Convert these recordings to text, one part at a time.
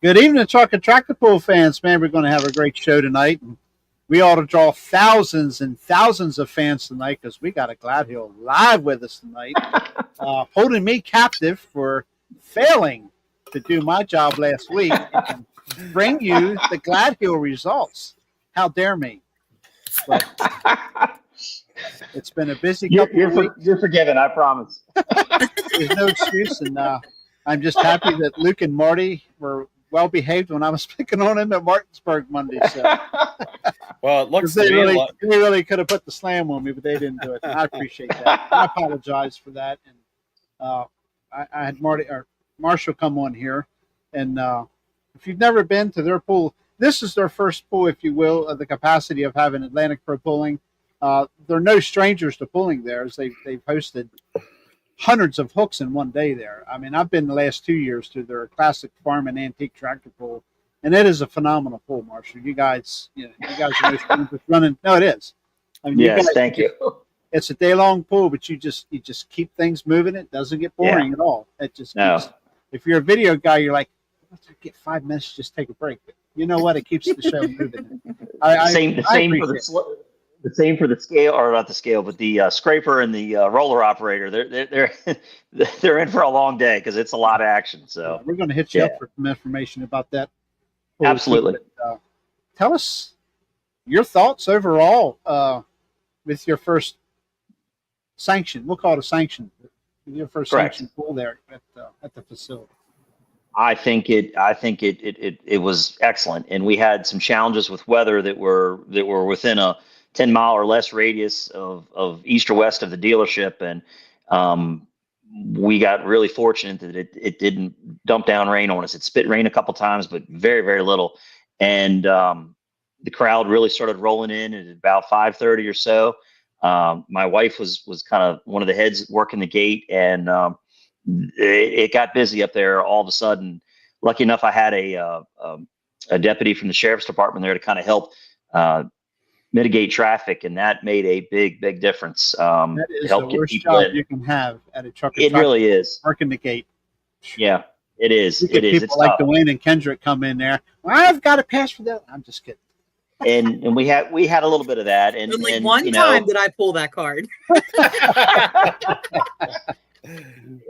Good evening, Truck and Tractor Pull fans. Man, we're going to have a great show tonight. And we ought to draw thousands and thousands of fans tonight because we got a Gladhill live with us tonight, holding me captive for failing to do my job last week and bring you the Gladhill results. How dare me? But it's been a busy couple of weeks. You're forgiven, I promise. There's no excuse, and I'm just happy that Luke and Marty were well behaved when I was picking on him at Martinsburg Monday. So. Well, it looks they really could have put the slam on me, but they didn't do it. And I appreciate that. I apologize for that. And I had Marshall come on here, and if you've never been to their pool, this is their first pool, if you will, of the capacity of having Atlantic Pro pulling. They're no strangers to pulling there, as they've hosted hundreds of hooks in one day there. I mean, I've been the last 2 years to their classic farm and antique tractor pool, and it is a phenomenal pool, Marshall. You guys are no strangers running. No, it is. I mean, yes, thank you. It's a day-long pool, but you just keep things moving. It doesn't get boring at all. It just keeps, if you're a video guy, you're like, let's get 5 minutes, just take a break. But you know what? It keeps the show moving. The same for the scale, or not the scale, but the scraper and the roller operator. They're in for a long day because it's a lot of action. So we're going to hit you up for some information about that. Absolutely. Tell us your thoughts overall with your first sanction. We'll call it a sanction. Your first sanction pool there at the facility. I think it was excellent, and we had some challenges with weather that were within a 10-mile or less radius of east or west of the dealership, and we got really fortunate that it didn't dump down rain on us. It spit rain a couple times, but very, very little. And the crowd really started rolling in at about 5:30 or so. My wife was kind of one of the heads working the gate, and it got busy up there all of a sudden. Lucky enough, I had a deputy from the sheriff's department there to kind of help mitigate traffic, and that made a big difference. That is the worst job you can have at a truck. It really is. Working the gate. Yeah, it is. It is. People like Dwayne and Kendrick come in there. Well, I've got a pass for that. I'm just kidding. And we had a little bit of that. And one time did I pull that card.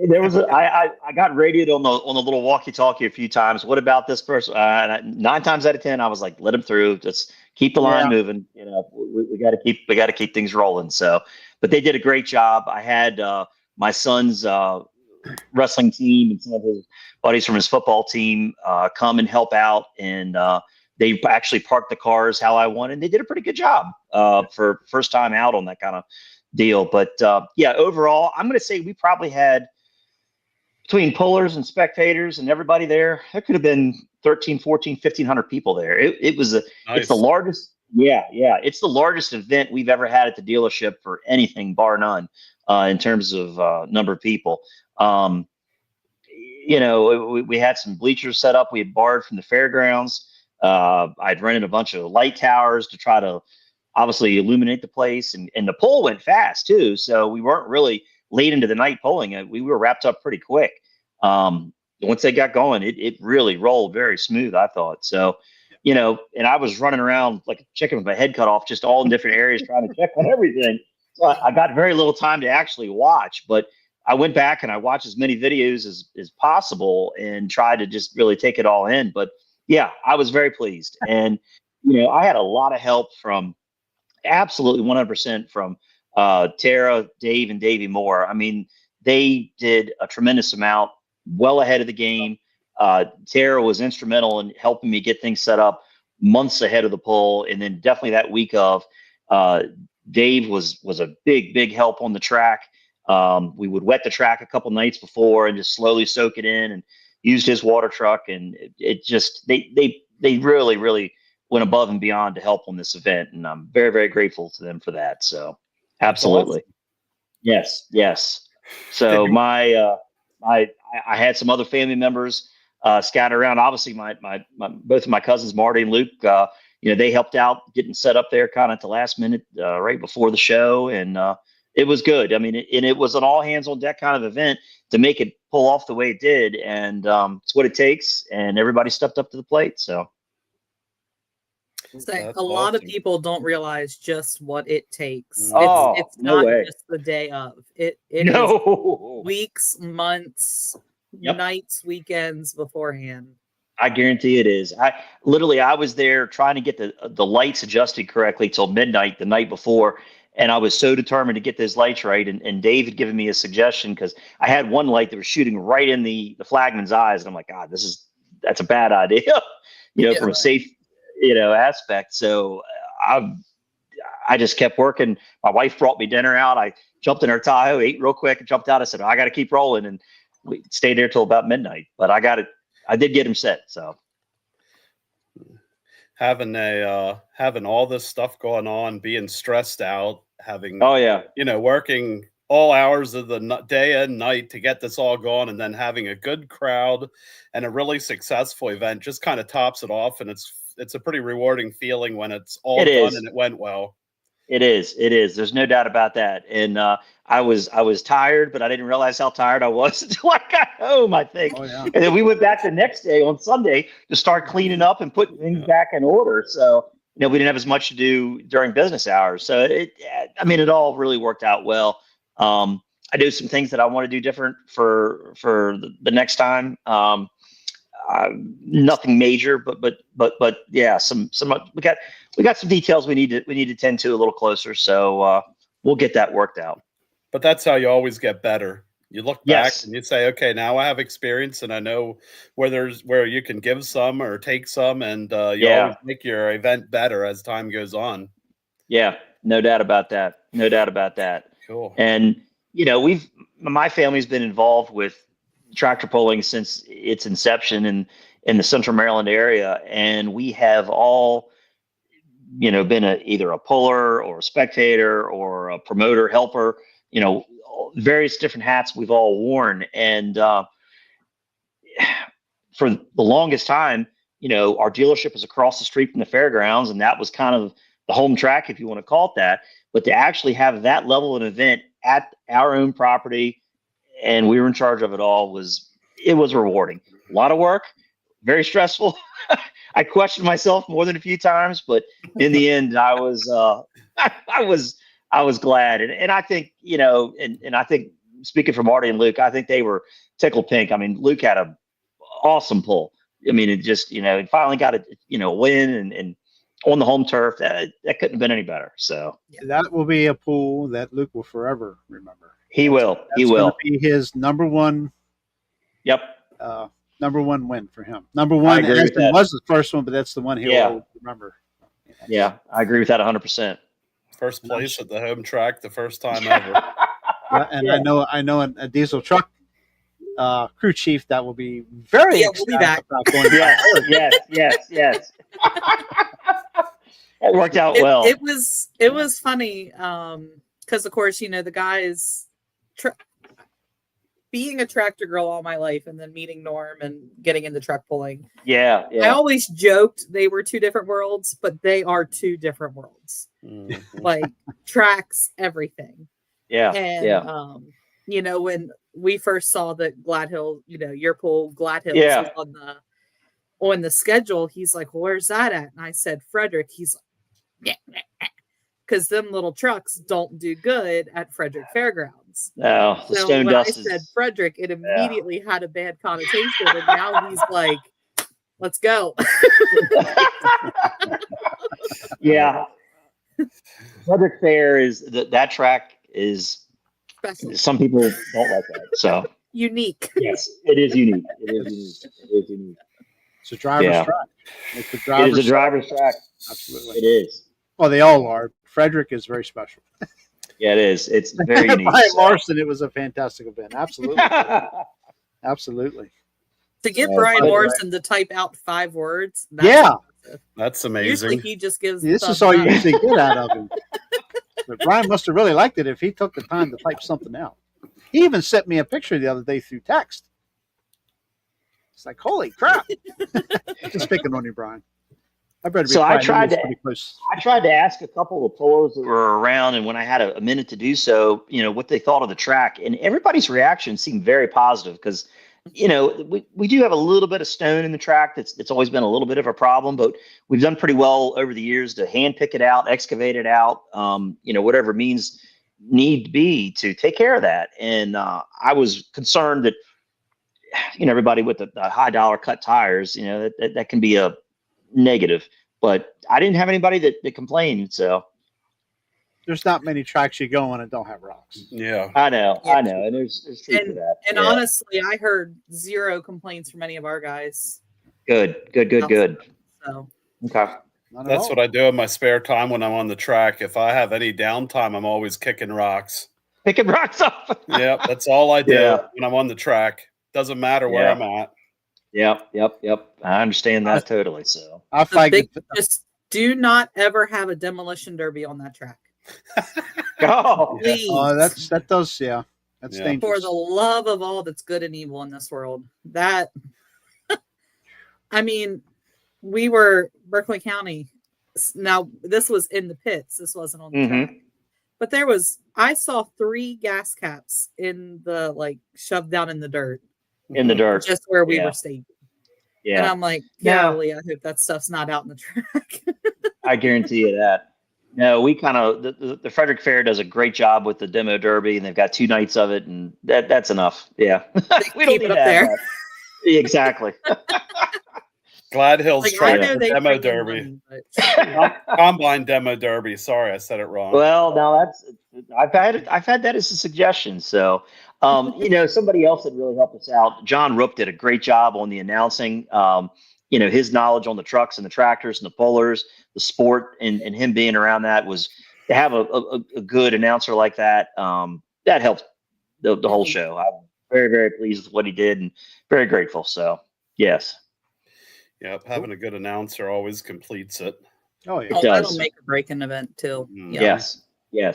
There was I got radioed on the little walkie-talkie a few times. What about this person? 9 times out of 10, I was like, let him through. Just keep the line moving. You know, we got to keep things rolling. So, but they did a great job. I had my son's wrestling team and some of his buddies from his football team come and help out, and they actually parked the cars how I wanted. And they did a pretty good job for first time out on that kind of deal. But overall, I'm going to say we probably had, between pullers and spectators and everybody there could have been 13, 14, 1,500 people there. It was nice. It's the largest. It's the largest event we've ever had at the dealership for anything, bar none, in terms of number of people. We had some bleachers set up. We had borrowed from the fairgrounds. I'd rented a bunch of light towers to try to obviously illuminate the place, and the poll went fast too. So we weren't really late into the night polling. We were wrapped up pretty quick. Once they got going, it really rolled very smooth, I thought. So, and I was running around like a chicken with my head cut off, just all in different areas trying to check on everything. So I got very little time to actually watch, but I went back and I watched as many videos as possible and tried to just really take it all in. But yeah, I was very pleased. And, I had a lot of help from absolutely 100% from Tara, Dave, and Davey Moore. I mean, they did a tremendous amount well ahead of the game. Tara was instrumental in helping me get things set up months ahead of the poll. And then definitely that week of, Dave was a big help on the track. We would wet the track a couple nights before and just slowly soak it in, and used his water truck. And it just, they really went above and beyond to help on this event. And I'm very, very grateful to them for that. So absolutely. Awesome. Yes. So I had some other family members scattered around. Obviously my both of my cousins, Marty and Luke, they helped out getting set up there kind of at the last minute, right before the show. And it was good. I mean, it was an all hands on deck kind of event to make it pull off the way it did, and it's what it takes, and everybody stepped up to the plate. So a lot of people don't realize just what it takes. Oh, it's no not way. just the day of. It No. is weeks, months, nights, weekends beforehand. I guarantee it is. I was there trying to get the lights adjusted correctly till midnight the night before, and I was so determined to get those lights right. And Dave had given me a suggestion because I had one light that was shooting right in the flagman's eyes, and I'm like, God, that's a bad idea, from a safe aspect. So I just kept working. My wife brought me dinner out. I jumped in her Tahoe, ate real quick, and jumped out. I said, I got to keep rolling, and we stayed there till about midnight. But I did get him set. So having all this stuff going on, being stressed out, having working all hours of the day and night to get this all going, and then having a good crowd and a really successful event just kind of tops it off. And it's a pretty rewarding feeling when it's all done and it went well. It is. There's no doubt about that. And I was tired, but I didn't realize how tired I was until I got home, I think. Oh, yeah. And then we went back the next day on Sunday to start cleaning up and putting things back in order. So, we didn't have as much to do during business hours. So it all really worked out well. I do some things that I want to do different for the next time. Nothing major, but yeah, some we got some details we need to tend to a little closer. So we'll get that worked out. But that's how you always get better. You look back and you say, okay, now I have experience and I know where you can give some or take some, and you always make your event better as time goes on. Yeah, no doubt about that. Cool. And my family's been involved with tractor pulling since its inception in the Central Maryland area, and we have all been either a puller or a spectator or a promoter, helper, various different hats we've all worn. And for the longest time, our dealership was across the street from the fairgrounds, and that was kind of the home track, if you want to call it that. But to actually have that level of an event at our own property, and we were in charge of it all, it was rewarding. A lot of work, very stressful. I questioned myself more than a few times, but in the end, I was glad. And I think, and I think, speaking for Marty and Luke, I think they were tickled pink. I mean, Luke had an awesome pull. I mean, it just, it finally got a win and on the home turf. That couldn't have been any better. So that will be a pull that Luke will forever remember. He will. That's going to be his number one. Yep. Number one win for him. Number one was the first one, but that's the one he'll always remember. Yeah, I agree with that 100%. First place at the home track, the first time ever. I know a diesel truck crew chief that will be very we'll be back. About going yes. It worked out well. It was funny because of course the guys being a tractor girl all my life and then meeting Norm and getting into truck pulling. Yeah. I always joked they were two different worlds, but they are two different worlds. Like tracks, everything. Yeah. And when we first saw that Gladhill, your pull Gladhills was on the schedule, he's like, well, where's that at? And I said, Frederick. He's like, because them little trucks don't do good at Frederick Fairgrounds. No, the stone when dust I said Frederick, it immediately had a bad connotation, and now he's like, let's go. Yeah. Frederick Fair is that track is Special. Some people don't like that. So unique. Yes, it is unique. It's a driver's track. It is a driver's track. Absolutely. It is. Well, they all are. Frederick is very special. Yeah, it is. It's very unique. Brian Larson, it was a fantastic event. Absolutely. Absolutely. To get Brian Morrison to type out 5 words. That's amazing. Usually he just gives. This is all you usually get out of him. But Brian must have really liked it if he took the time to type something out. He even sent me a picture the other day through text. It's like, holy crap. Just picking on you, Brian. I better be So I quiet. tried to ask a couple of pullers that were around, and when I had a minute to do so, what they thought of the track, and everybody's reaction seemed very positive because, we do have a little bit of stone in the track. It's always been a little bit of a problem, but we've done pretty well over the years to hand pick it out, excavate it out, whatever means need be to take care of that. And I was concerned that, everybody with the high dollar cut tires, that can be a negative, but I didn't have anybody that complained. So there's not many tracks you go on and don't have rocks. Yeah, I know, and there's truth to that. And honestly, I heard 0 complaints from any of our guys. Good. So Okay. That's what I do in my spare time when I'm on the track. If I have any downtime, I'm always kicking rocks. Picking rocks up. Yep, that's all I do when I'm on the track. Doesn't matter where I'm at. Yep. I understand that totally. So just do not ever have a demolition derby on that track. Please. That does, that's dangerous. For the love of all that's good and evil in this world. That, I mean, we were Berkeley County. Now, this was in the pits. This wasn't on the track. But I saw 3 gas caps in the, shoved down in the dirt. In the dirt. Just where we were staging. Yeah. And I'm like, golly, I hope that stuff's not out in the track. I guarantee you that. No, we kind of, the Frederick Fair does a great job with the demo derby, and they've got 2 nights of it, and that's enough. Yeah. We don't need it up there. Exactly. Gladhills track demo derby. Combine demo derby. Sorry, I said it wrong. Well, now I've had that as a suggestion. So, somebody else that really helped us out, John Rook did a great job on the announcing. His knowledge on the trucks and the tractors and the pullers, the sport, and him being around that was to have a good announcer like that. That helped the whole show. I'm very, very pleased with what he did and very grateful. So, yes. Yep, having a good announcer always completes it. Oh, yeah. That'll make or break an event too. Yes. Yeah.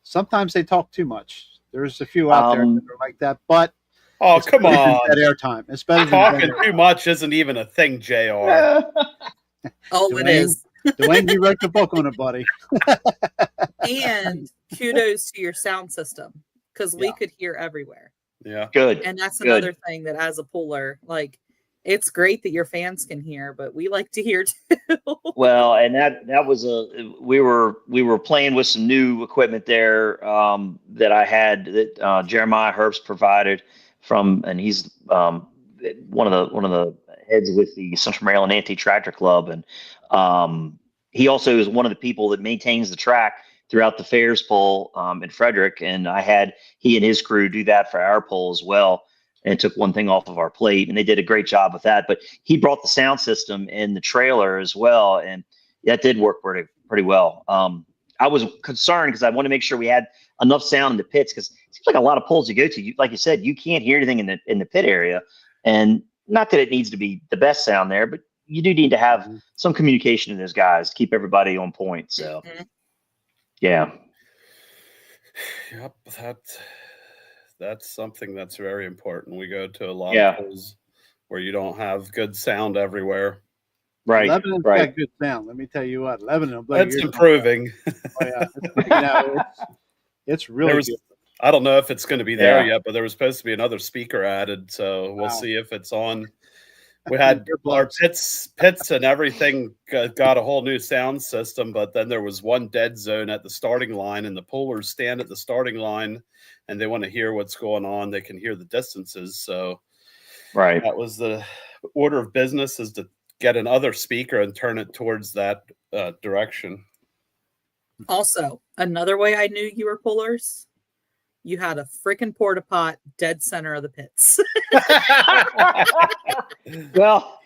Sometimes they talk too much. There's a few out there that are like that, but come on, that airtime. It's better talking too much isn't even a thing, JR. Dwayne, it is. Dwayne, you wrote the book on it, buddy. And kudos to your sound system because we could hear everywhere. Yeah, good. And that's another thing that as a puller, it's great that your fans can hear, but we like to hear too. Well, and that was we were playing with some new equipment there that I had that Jeremiah Herbst provided and he's one of the heads with the Central Maryland Anti-Tractor Club, and he also is one of the people that maintains the track throughout the fairs poll in Frederick, and I had he and his crew do that for our poll as well. And took one thing off of our plate, and they did a great job with that. But he brought the sound system and the trailer as well, and that did work pretty well. I was concerned because I want to make sure we had enough sound in the pits because it seems like a lot of polls you go to, like you said, you can't hear anything in the pit area, and not that it needs to be the best sound there, but you do need to have some communication to those guys to keep everybody on point. So, yeah. Yep, that's something that's very important. We go to a lot of polls where you don't have good sound everywhere. Right. Lebanon's got good sound. Let me tell you what, Lebanon. That's improving. It's really good. I don't know if it's going to be there yet, but there was supposed to be another speaker added, so we'll see if it's on. We had our pits and everything got a whole new sound system, but then there was one dead zone at the starting line, and the pullers stand at the starting line, and they want to hear what's going on. They can hear the distances, so that was the order of business, is to get another speaker and turn it towards that direction. Also, another way I knew you were pullers, you had a freaking porta pot dead center of the pits. Well,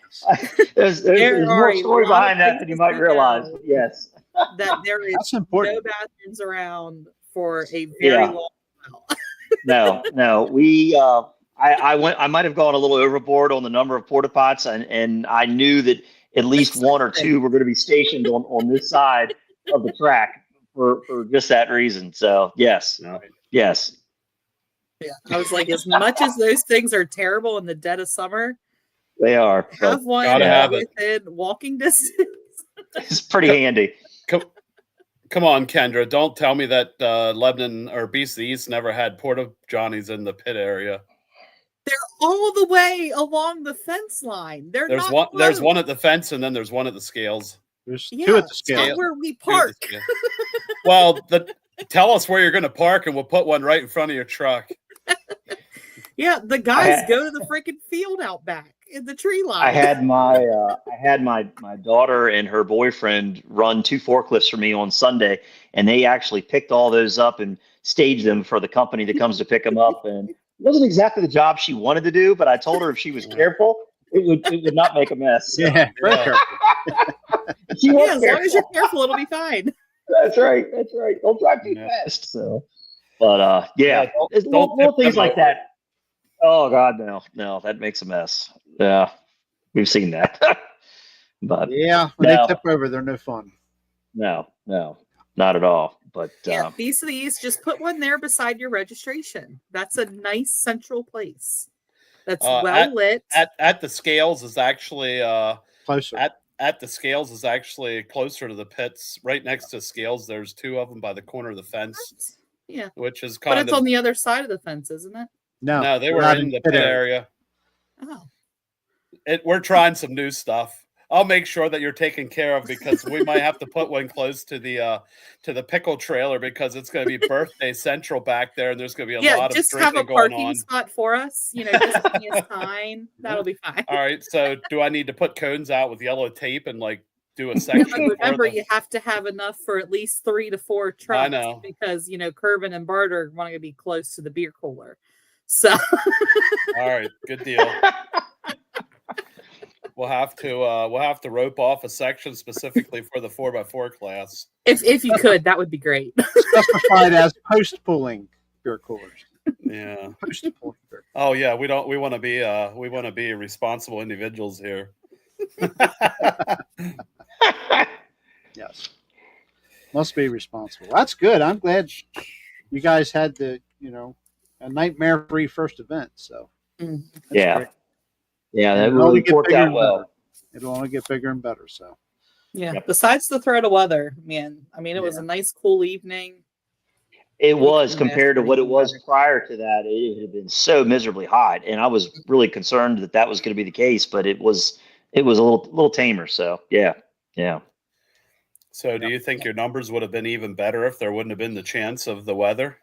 there's more story behind that than you might realize. Yes, that there is no bathrooms around for a very long while. No, we. I might have gone a little overboard on the number of porta pots, and I knew that at least one or two were going to be stationed on this side of the track for just that reason. So yes. Yeah, I was like, as much as those things are terrible in the dead of summer, They are. Have one within walking distance. It's pretty handy. Come on, Kendra. Don't tell me that Lebanon or Beast of the East never had Porta Johnnies in the pit area. They're all the way along the fence line. There's one at the fence, and then there's one at the scales. There's two at the scales. Not where we park. Well, tell us where you're going to park, and we'll put one right in front of your truck. Yeah, the guys go to the freaking field out back in the tree line. I had my daughter and her boyfriend run 2 forklifts for me on Sunday, and they actually picked all those up and staged them for the company that comes to pick them up. And it wasn't exactly the job she wanted to do, but I told her if she was careful, it would not make a mess. So. Yeah. As long as you're careful, it'll be fine. That's right. Don't drive too fast. So, but there's little things like that. Oh God, no, that makes a mess. Yeah, we've seen that. But yeah, when they tip over, they're no fun. No, not at all. But Beast of the East, just put one there beside your registration. That's a nice central place. That's well lit. At the scales is actually closer. At the scales is actually closer to the pits. Right next to scales, there's 2 of them by the corner of the fence. Yeah, which is but it's on the other side of the fence, isn't it? No, they were in the pit area. Oh, we're trying some new stuff. I'll make sure that you're taken care of because we might have to put one close to the pickle trailer because it's going to be birthday central back there, and there's going to be a lot of just drinking have a going parking on. spot for us. Just give me a sign. That'll be fine. All right. So, do I need to put cones out with yellow tape and do a section? Remember, you have to have enough for at least 3 to 4 trucks. I know because Kervin and Bart are wanting to be close to the beer cooler. So, all right, good deal. We'll have to rope off a section specifically for the 4x4 class. If you could, that would be great. Specified as post pulling beer coolers. Yeah. Post pulling beer. Oh yeah, we want to be responsible individuals here. Yes. Must be responsible. That's good. I'm glad you guys had a nightmare-free first event. So yeah, that really worked out well. It'll only get bigger and better. So Besides the threat of weather, man, it was a nice, cool evening. It was compared to what it was prior to that. It had been so miserably hot, and I was really concerned that was going to be the case. But it was a little tamer. So yeah. So do you think your numbers would have been even better if there wouldn't have been the chance of the weather?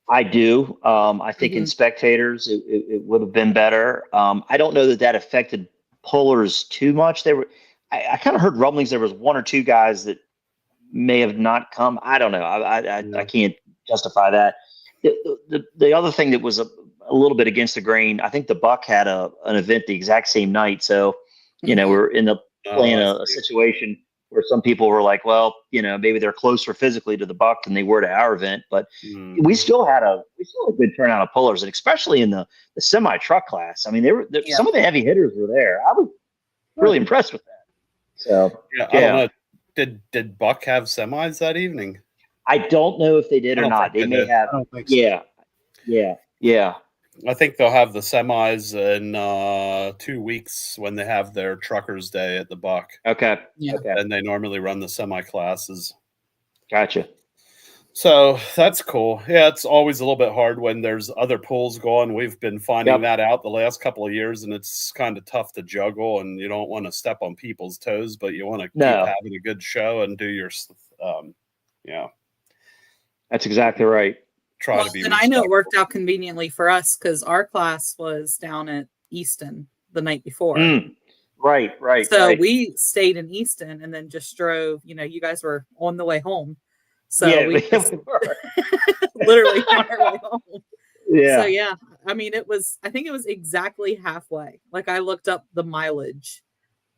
I do. I think in spectators, it would have been better. I don't know that affected pullers too much. I kind of heard rumblings. There was 1 or 2 guys that may have not come. I don't know. I can't justify that. The other thing that was a little bit against the grain, I think the Buck had an event the exact same night. So, we're in playing a situation where some people were like, well, maybe they're closer physically to the Buck than they were to our event, but we still had a good turnout of pullers, and especially in the semi truck class. I mean, some of the heavy hitters were there. I was really impressed with that. So I don't know. Did Buck have semis that evening? I don't know if they did or not. They may have. I don't think so. Yeah. I think they'll have the semis in 2 weeks when they have their Truckers Day at the Buck. Okay. Yeah. Okay. And they normally run the semi classes. Gotcha. So that's cool. Yeah, it's always a little bit hard when there's other pools going. We've been finding that out the last couple of years, and it's kind of tough to juggle, and you don't want to step on people's toes, but you want to keep having a good show and do your That's exactly right. To be. And I know it worked out conveniently for us because our class was down at Easton the night before. Right. So we stayed in Easton and then just drove. You guys were on the way home, so we just literally on our way home. Yeah. So I think it was exactly halfway. Like I looked up the mileage,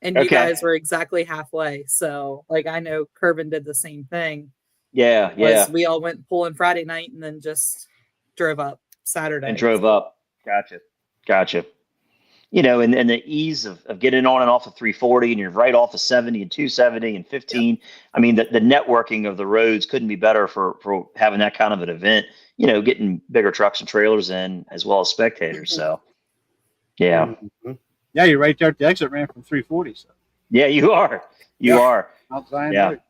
and you guys were exactly halfway. So I know Kervin did the same thing. Yeah. We all went pulling Friday night and then just drove up Saturday. And drove up. Gotcha. And the ease of getting on and off of 340, and you're right off of 70 and 270 and 15. Yeah. I mean, the networking of the roads couldn't be better for having that kind of an event, getting bigger trucks and trailers in as well as spectators. So, yeah. Yeah, you're right there at the exit ramp from 340. So. Yeah, you are. You are. Mount Zion Yeah. Road.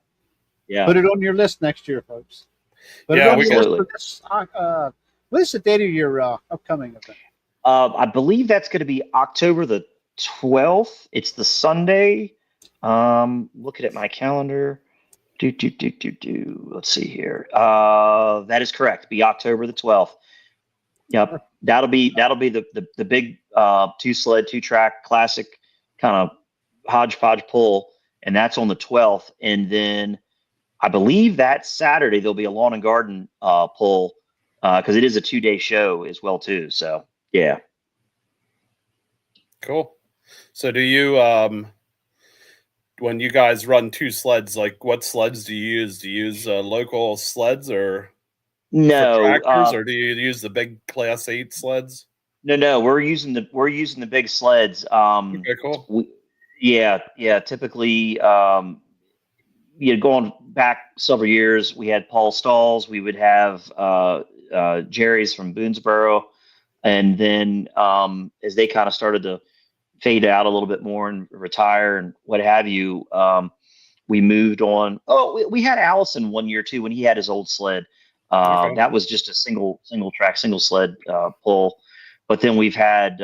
Yeah. Put it on your list next year, folks. Put it on your list for this. What is the date of your upcoming event? I believe that's going to be October the 12th. It's the Sunday. Looking at my calendar. Let's see here. That is correct. Be October the 12th. Yep. That'll be the big 2-sled, 2-track classic kind of hodgepodge pull, and that's on the 12th. And then I believe that Saturday there'll be a lawn and garden pull because it is a 2-day show as well too. So yeah. Cool. So do you when you guys run 2 sleds, like what sleds do you use? Do you use local sleds or no tractors, or do you use the big Class 8 sleds? No. We're using the big sleds. Okay, cool. Typically, going back several years, we had Paul Stalls. We would have Jerry's from Boonesboro, and then as they kind of started to fade out a little bit more and retire and what have you, we moved on. Oh, we had Allison one year too when he had his old sled. Okay. That was just a single track, single sled pull. But then we've had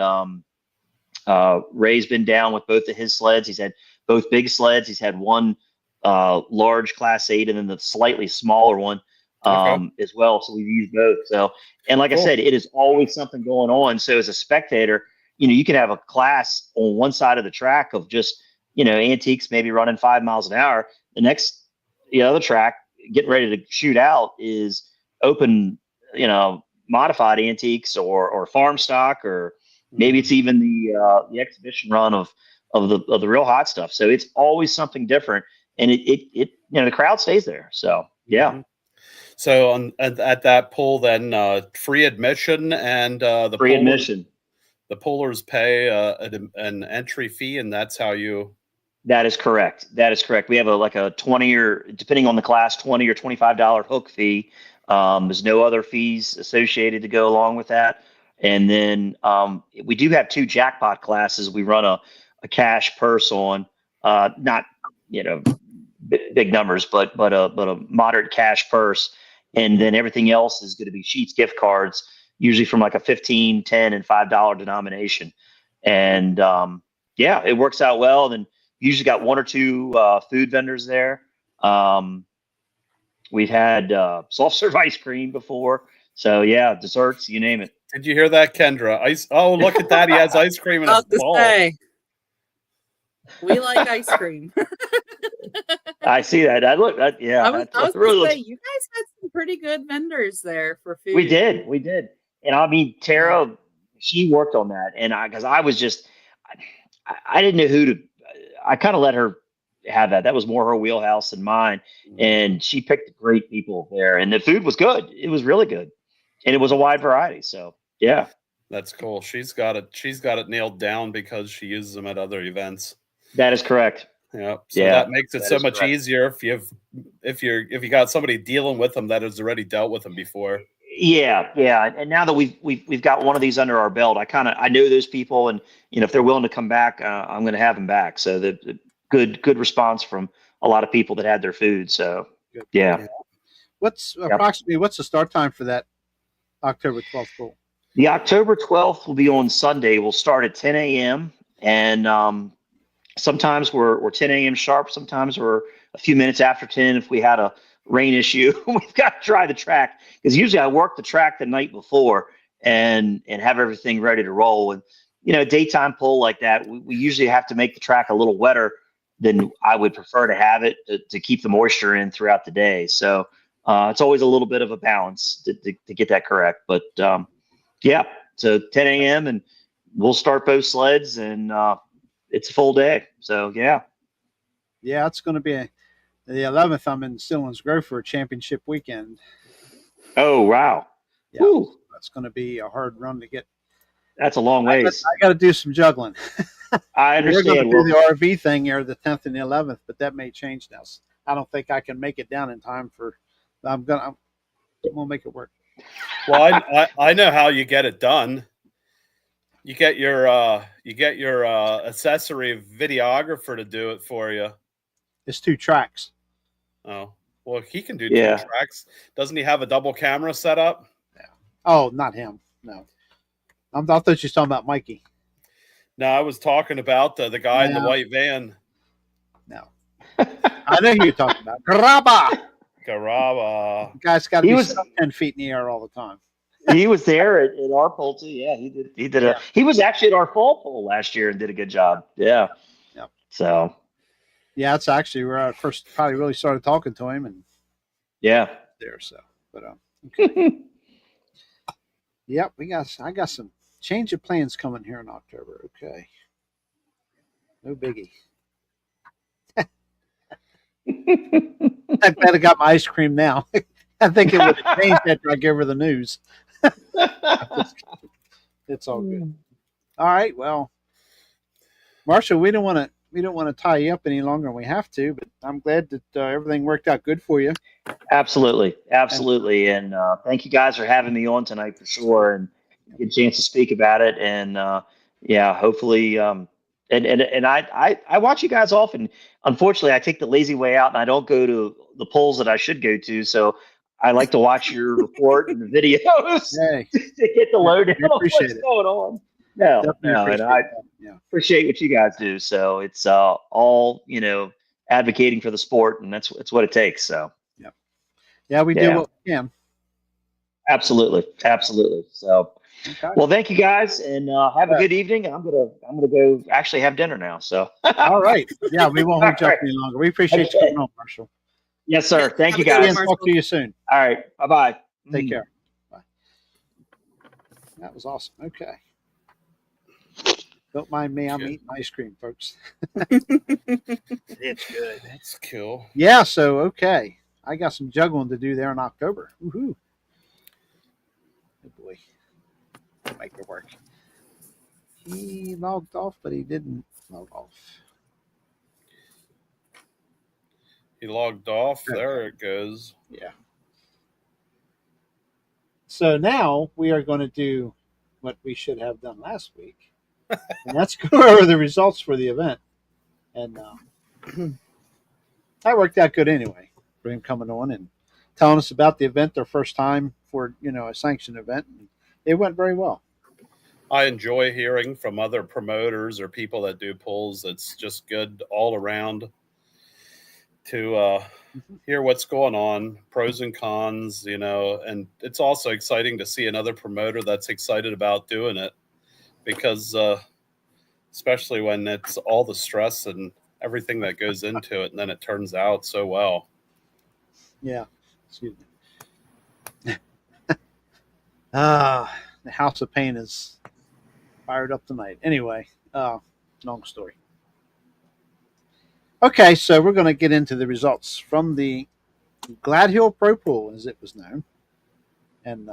Ray's been down with both of his sleds. He's had both big sleds. He's had one large Class 8 and then the slightly smaller one as well. So we've used both. So, and like I said, it is always something going on. So as a spectator, you can have a class on one side of the track of just, antiques, maybe running 5 miles an hour. The other track getting ready to shoot out is open, modified antiques or farm stock, or maybe it's even the exhibition run of the real hot stuff. So it's always something different, and it the crowd stays there. So yeah. Mm-hmm. So at that pull, then free admission and the free admission. The pullers pay an entry fee, and that's how you. That is correct. We have a 20 or depending on the class, $20 or $25 hook fee. There's no other fees associated to go along with that. And then we do have 2 jackpot classes. We run a cash purse on, not big numbers, but a moderate cash purse. And then everything else is going to be Sheets gift cards, usually from like a $15, $10, and $5 denomination. And it works out well. Then usually got 1 or 2 food vendors there. We've had soft serve ice cream before. So yeah, desserts, you name it. Did you hear that, Kendra? Oh, look at that. He has ice cream in his bowl. We like ice cream. I see that. I was really say, you guys had some pretty good vendors there for food. We did. And I mean, Tara, she worked on that. And because I was just, I didn't know who to, I kind of let her have that. That was more her wheelhouse than mine. And she picked great people there. And the food was good. It was really good. And it was a wide variety. So, yeah. That's cool. She's got it nailed down because she uses them at other events. That is correct. Yeah. So that makes it so much easier if you got somebody dealing with them that has already dealt with them before. Yeah. And now that we've got one of these under our belt, I know those people, and if they're willing to come back, I'm going to have them back. So the good response from a lot of people that had their food. So yeah. What's the start time for that October 12th pool? The October 12th will be on Sunday. We'll start at 10 a.m. and sometimes we're 10 a.m. sharp. Sometimes we're a few minutes after 10 if we had a rain issue. We've got to try the track, because usually I work the track the night before and have everything ready to roll. And daytime pull like that, we usually have to make the track a little wetter than I would prefer to have it to keep the moisture in throughout the day. So it's always a little bit of a balance to get that correct. But so 10 a.m. and we'll start both sleds, and it's a full day. So yeah, it's going to be the 11th. I'm in Stillman's Grove for a championship weekend. Oh wow! Yeah, Woo. That's going to be a hard run to get. That's a long ways. I got to do some juggling. I understand. We're going to do the RV thing here, the 10th and the 11th, but that may change now. I don't think I can make it down in time for. I'm gonna make it work. Well, I know how you get it done. You get your accessory videographer to do it for you. It's 2 tracks. Oh, well, he can do 2 tracks. Doesn't he have a double camera set up? Yeah. Oh, not him. No. I thought you were talking about Mikey. No, I was talking about the guy in the white van. No. I know who you're talking about. Garaba. The guy's got to be 10 feet in the air all the time. He was there at our poll too. Yeah, he did. He was actually at our fall poll last year and did a good job. Yeah. Yep. So. Yeah, that's actually where I first probably really started talking to him, and there. So, but okay. Yep, I got some change of plans coming here in October. Okay, no biggie. I'm glad I got my ice cream now. I think it would have changed after I gave her the news. It's all good. All right, well, Marshall, we don't want to tie you up any longer than we have to, but I'm glad that everything worked out good for you. Absolutely. And thank you guys for having me on tonight for sure, and get a chance to speak about it. And hopefully, and I watch you guys often. Unfortunately, I take the lazy way out and I don't go to the polls that I should go to. So I like to watch your report and the videos to get the lowdown of what's going on. And I appreciate what you guys do. So it's all, advocating for the sport, and that's what it takes. So we do what we can. Absolutely. So well, thank you guys, and have a good evening. I'm gonna go actually have dinner now. So all right. Yeah, we won't hold you up any longer. We appreciate you coming on, Marshall. Yes, sir. Thank you guys. Talk to you soon. All right. Bye-bye. Take care. Bye. That was awesome. Okay. Don't mind me. I'm eating ice cream, folks. It's good. That's cool. Yeah. So, okay. I got some juggling to do there in October. Woohoo. Oh, boy. I'll make it work. He logged off, but he didn't log off. He logged off. There it goes. Yeah. So now we are going to do what we should have done last week. And that's go over the results for the event. And that worked out good anyway for him coming on and telling us about the event, their first time for, a sanctioned event. And it went very well. I enjoy hearing from other promoters or people that do polls. It's just good all around to hear what's going on, pros and cons, and it's also exciting to see another promoter that's excited about doing it, because especially when it's all the stress and everything that goes into it, and then it turns out so well. Yeah. Excuse me. The House of Pain is fired up tonight. Anyway, long story. Okay, so we're going to get into the results from the Gladhill Pro Pool, as it was known. And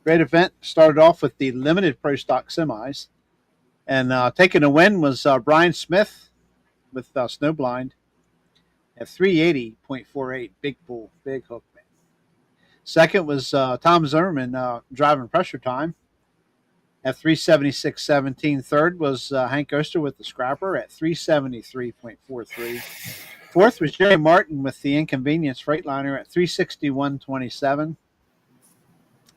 great event. Started off with the limited Pro Stock semis. And taking a win was Brian Smith with Snowblind at 380.48. Big pool, big hook, man. Second was Tom Zimmerman driving pressure time at 376.17. Third was Hank Oster with the scrapper at 373.43. Fourth was Jay Martin with the Inconvenience Freightliner at 361.27.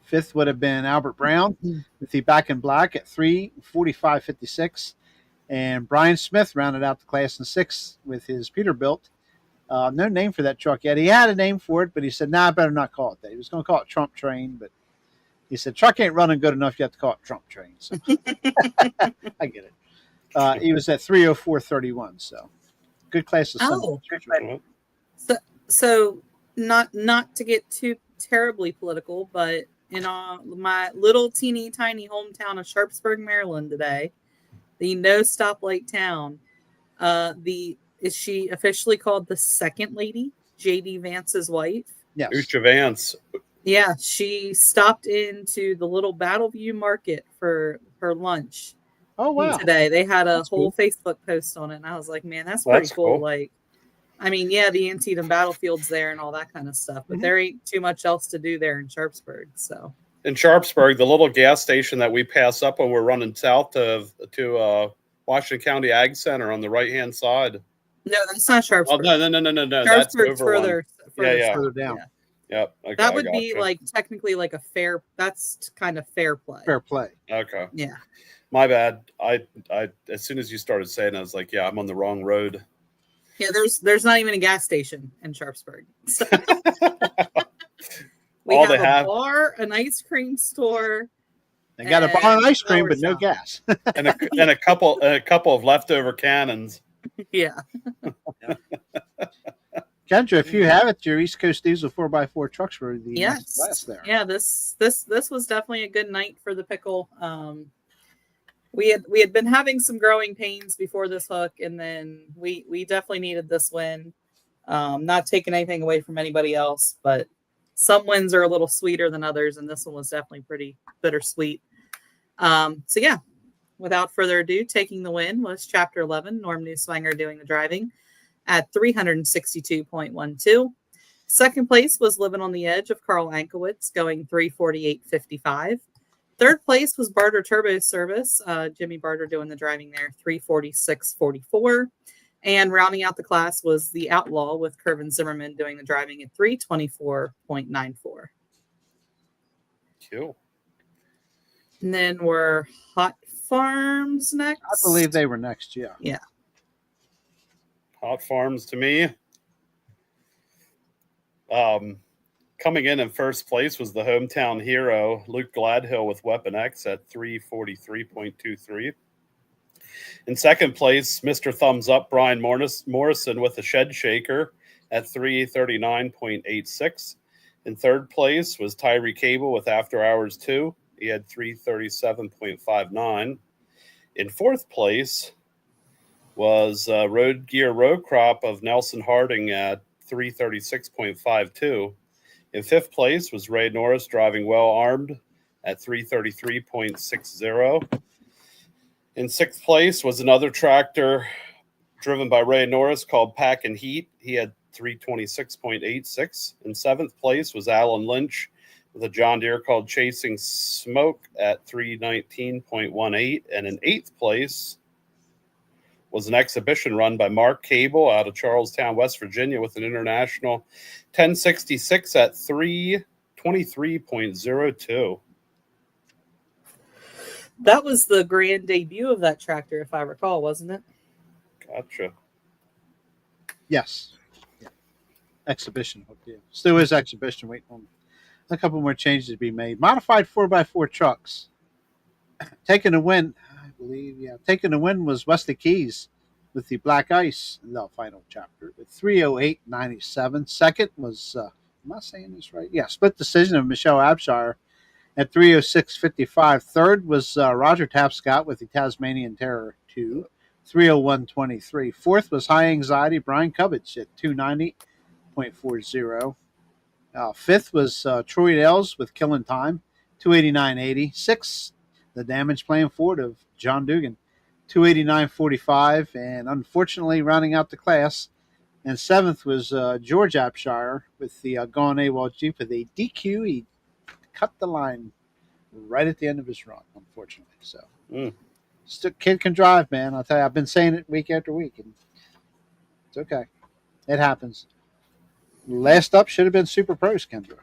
Fifth would have been Albert Brown with the Back in Black at 345.56. And Brian Smith rounded out the class in sixth with his Peterbilt. No name for that truck yet. He had a name for it, but he said, I better not call it that. He was going to call it Trump Train, but he said, truck ain't running good enough. You have to call it Trump Train. So I get it. He was at 304.31. So good class of So not to get too terribly political, but in my little teeny tiny hometown of Sharpsburg, Maryland today, the no stoplight town, is she officially called the second lady, J.D. Vance's wife? Yes. Usha Vance. Yeah, she stopped into the little Battleview Market for her lunch. Oh, wow. Today. They had a whole Facebook post on it, and I was like, man, that's pretty cool. Like, I mean, yeah, the Antietam battlefield's there and all that kind of stuff, but there ain't too much else to do there in Sharpsburg. So in Sharpsburg, the little gas station that we pass up when we're running south to Washington County Ag Center on the right-hand side. No, that's not Sharpsburg. Oh, no. That's Sharpsburg's over further down. Yeah. Yep. Okay, That would be like technically like a fair. That's kind of fair play. Fair play. Okay. Yeah. My bad. I as soon as you started saying, I was like, yeah, I'm on the wrong road. Yeah, there's not even a gas station in Sharpsburg. So we have a bar, an ice cream store. They got a bar and ice cream, but no gas. and a couple of leftover cannons. Yeah. Kendra, if you have it, your East Coast Diesel 4x4 trucks were the class there. Yeah, this was definitely a good night for the pickle. We had been having some growing pains before this hook, and then we definitely needed this win. Not taking anything away from anybody else, but some wins are a little sweeter than others, and this one was definitely pretty bittersweet. So yeah, without further ado, taking the win was Chapter 11, Norm Newswanger doing the driving at 362.12. Second place was Living on the Edge of Carl Ankowitz, going 348.55. Third place was Barter Turbo Service, Jimmy Barter doing the driving there, 346.44. And rounding out the class was the Outlaw with Kervin Zimmerman doing the driving at 324.94. Cool. And then we're Hot Farms next. I believe they were next, yeah. Yeah. Hot Farms to me. Coming in first place was the hometown hero, Luke Gladhill with Weapon X at 343.23. In second place, Mr. Thumbs Up, Brian Morrison with a Shed Shaker at 339.86. In third place was Tyree Cable with After Hours 2. He had 337.59. In fourth place was Road Gear Row Crop of Nelson Harding at 336.52. In fifth place was Ray Norris driving Well Armed at 333.60. In sixth place was another tractor driven by Ray Norris called Pack and Heat. He had 326.86. In seventh place was Alan Lynch with a John Deere called Chasing Smoke at 319.18. And in eighth place was an exhibition run by Mark Cable out of Charlestown, West Virginia with an international 1066 at 323.02. That was the grand debut of that tractor, if I recall, wasn't it? Gotcha. Yes. Yeah. Exhibition. Okay. Still is exhibition. Waiting on a couple more changes to be made. Modified 4x4 trucks. Taking a win, I believe, taking the win was Wesley Keys with the Black Ice in the final chapter with 308.97. Second was, am I saying this right? Yeah, split decision of Michelle Abshire at 306.55. Third was Roger Tapscott with the Tasmanian Terror 2, 301.23. Fourth was High Anxiety Brian Cubbage at 290.40. Fifth was Troy Ells with Killing Time, 289.80. Sixth, the Damage Plan Ford of John Dugan, 289.45. And unfortunately, rounding out the class, and seventh was George Apshire with the Gone AWOL Jeep with a DQ. He cut the line right at the end of his run, unfortunately. So, still, kid can drive, man. I'll tell you, I've been saying it week after week, and it's okay. It happens. Last up should have been Super Pros, Kendra.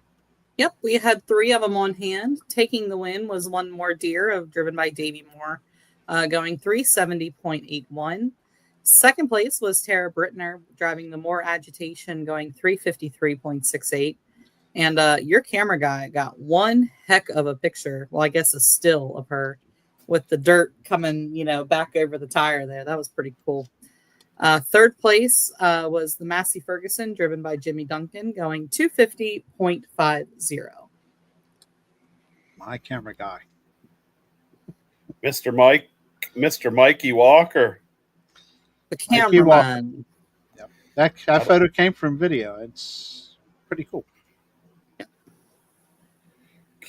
Yep, we had three of them on hand. Taking the win was One More Deer, driven by Davey Moore, going 370.81. Second place was Tara Brittner, driving the More Agitation, going 353.68. And your camera guy got one heck of a picture. Well, I guess a still of her with the dirt coming, back over the tire there. That was pretty cool. Third place was the Massey Ferguson, driven by Jimmy Duncan, going 250.50. My camera guy. Mr. Mikey Walker. The cameraman. Yep. That photo came from video. It's pretty cool.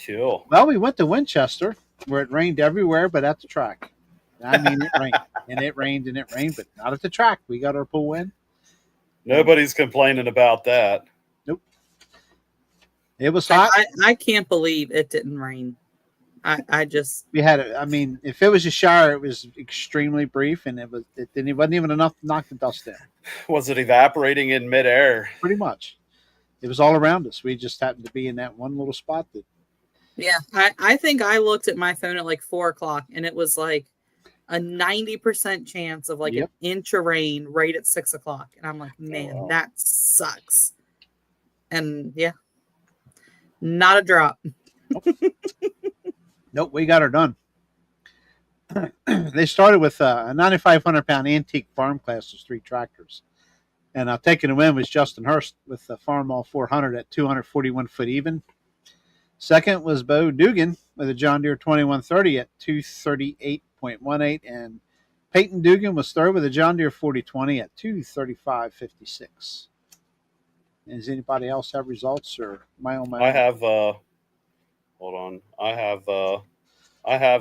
Cool. Well, we went to Winchester, where it rained everywhere but at the track. I mean, it rained, and it rained, and it rained, but not at the track. We got our pool win. Nobody's complaining about that. Nope. It was hot. I can't believe it didn't rain. I just We had it. I mean, if it was a shower, it was extremely brief, and it wasn't even enough to knock the dust in. Was it evaporating in midair? Pretty much. It was all around us. We just happened to be in that one little spot that. Yeah, I think I looked at my phone at like 4:00, and it was like a 90% chance of like an inch of rain right at 6:00, and I'm like, man, that sucks. And yeah, not a drop. Nope, we got her done. They started with a 9,500-pound antique farm class with 3 tractors. And taking the win was Justin Hurst with the Farmall 400 at 241 foot even. Second was Bo Dugan with a John Deere 2130 at 238.18. And Peyton Dugan was third with a John Deere 4020 at 235.56. Does anybody else have results or my own? I have, hold on. I have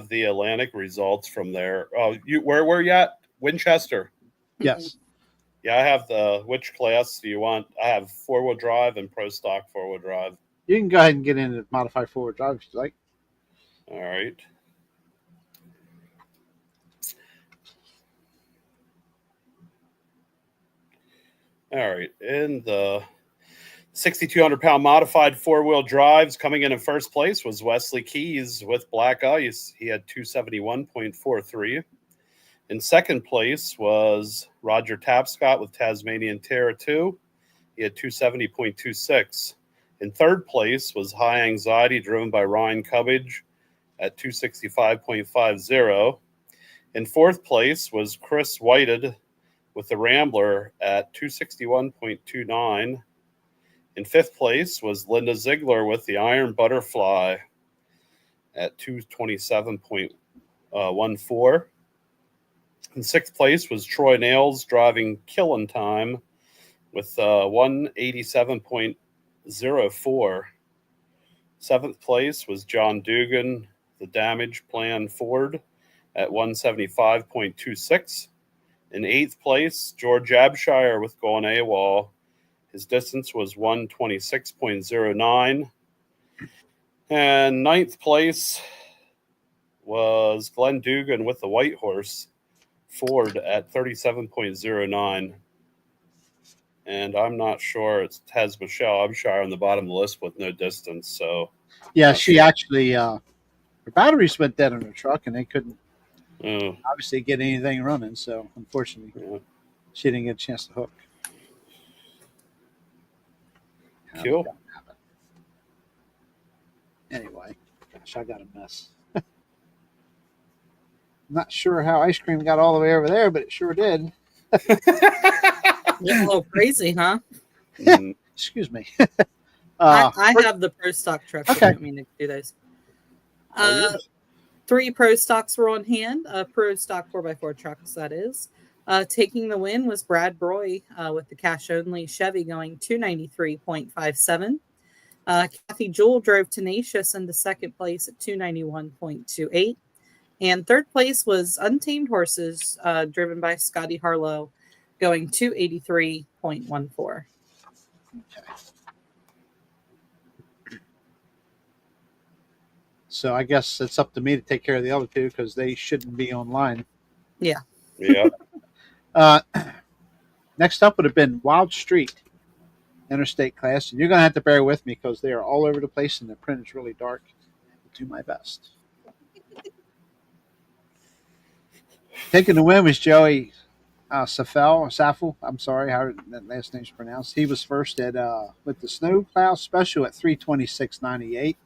the Atlantic results from there. Oh, where were you at? Winchester. Yes. Yeah, I have which class do you want? I have 4-wheel drive and Pro Stock 4-wheel drive. You can go ahead and get into modified 4-wheel drive if you like. All right. All right. In the 6,200-pound modified 4-wheel drives, coming in first place was Wesley Keys with Black Ice. He had 271.43. In second place was Roger Tapscott with Tasmanian Terror 2. He had 270.26. In third place was High Anxiety, driven by Ryan Cubbage at 265.50. In fourth place was Chris Whited with the Rambler at 261.29. In fifth place was Linda Ziegler with the Iron Butterfly at 227.14. In sixth place was Troy Nails driving Killin' Time with 187.04. Seventh place was John Dugan, the Damage Plan Ford at 175.26. In eighth place, George Abshire with Going AWOL. His distance was 126.09. And ninth place was Glenn Dugan with the White Horse Ford at 37.09. And I'm not sure. It has Michelle Abshire on the bottom of the list with no distance. So yeah, she actually her batteries went dead on her truck, and they couldn't obviously get anything running. So unfortunately, she didn't get a chance to hook. Cool. Anyway, gosh, I got a mess. Not sure how ice cream got all the way over there, but it sure did. A little crazy, huh? Excuse me. I have the Pro Stock truck. Okay. I don't mean to do those. 3 Pro Stocks were on hand. Pro Stock 4x4 trucks, that is. Taking the win was Brad Broy with the cash-only Chevy going 293.57. Kathy Jewell drove Tenacious into second place at 291.28. And third place was Untamed Horses, driven by Scotty Harlow, going 283.14. Okay. So I guess it's up to me to take care of the other 2 because they shouldn't be online. Yeah. Yeah. Next up would have been Wild Street Interstate class. And you're going to have to bear with me because they are all over the place and the print is really dark. I'll do my best. Taking the win was Joey Saffel. I'm sorry how that last name's pronounced. He was first at with the Snowplow Special at 326.98.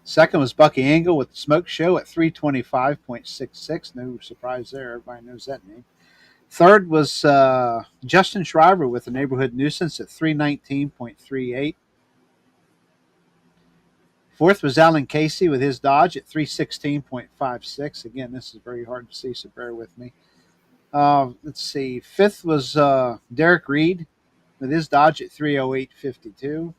Second was Bucky Engel with the Smoke Show at 325.66. No surprise there. Everybody knows that name. Third was Justin Shriver with the Neighborhood Nuisance at 319.38. Fourth was Alan Casey with his Dodge at 316.56. Again, this is very hard to see, so bear with me. Let's see. Fifth was Derek Reed with his Dodge at 308.52.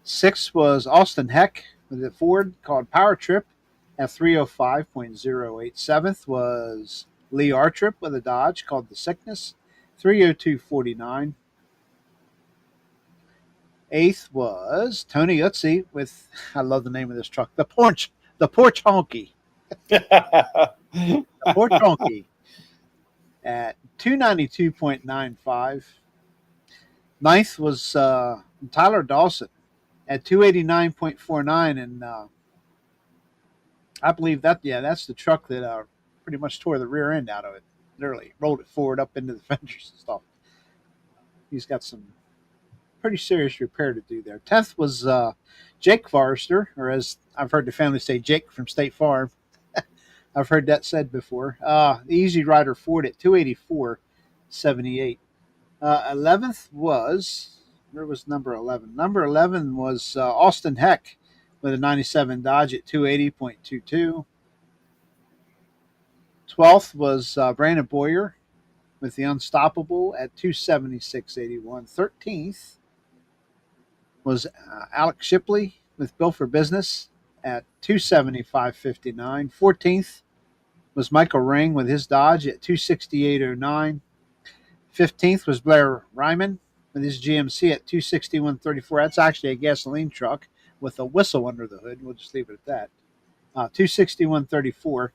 Sixth was Austin Heck with a Ford called Power Trip at 305.08. Seventh was Lee Artrip with a Dodge called The Sickness, 3:02:49. Eighth was Tony Utsi with, I love the name of this truck, the Porch Honky. The Porch Honky at 292.95. Ninth was Tyler Dawson at 289.49, and I believe that's the truck that pretty much tore the rear end out of it. Literally rolled it forward up into the fenders and stuff. He's got some pretty serious repair to do there. 10th was Jake Forrester, or as I've heard the family say, Jake from State Farm. I've heard that said before. The Easy Rider Ford at 284.78. 11th was, where was number 11? Number 11 was Austin Heck with a 97 Dodge at 280.22. 12th was Brandon Boyer with the Unstoppable at 276.81. 13th was Alex Shipley with Bill for Business at 275.59. 14th was Michael Ring with his Dodge at 268.09. 15th was Blair Ryman with his GMC at 261.34. That's actually a gasoline truck with a whistle under the hood. We'll just leave it at that. 261.34.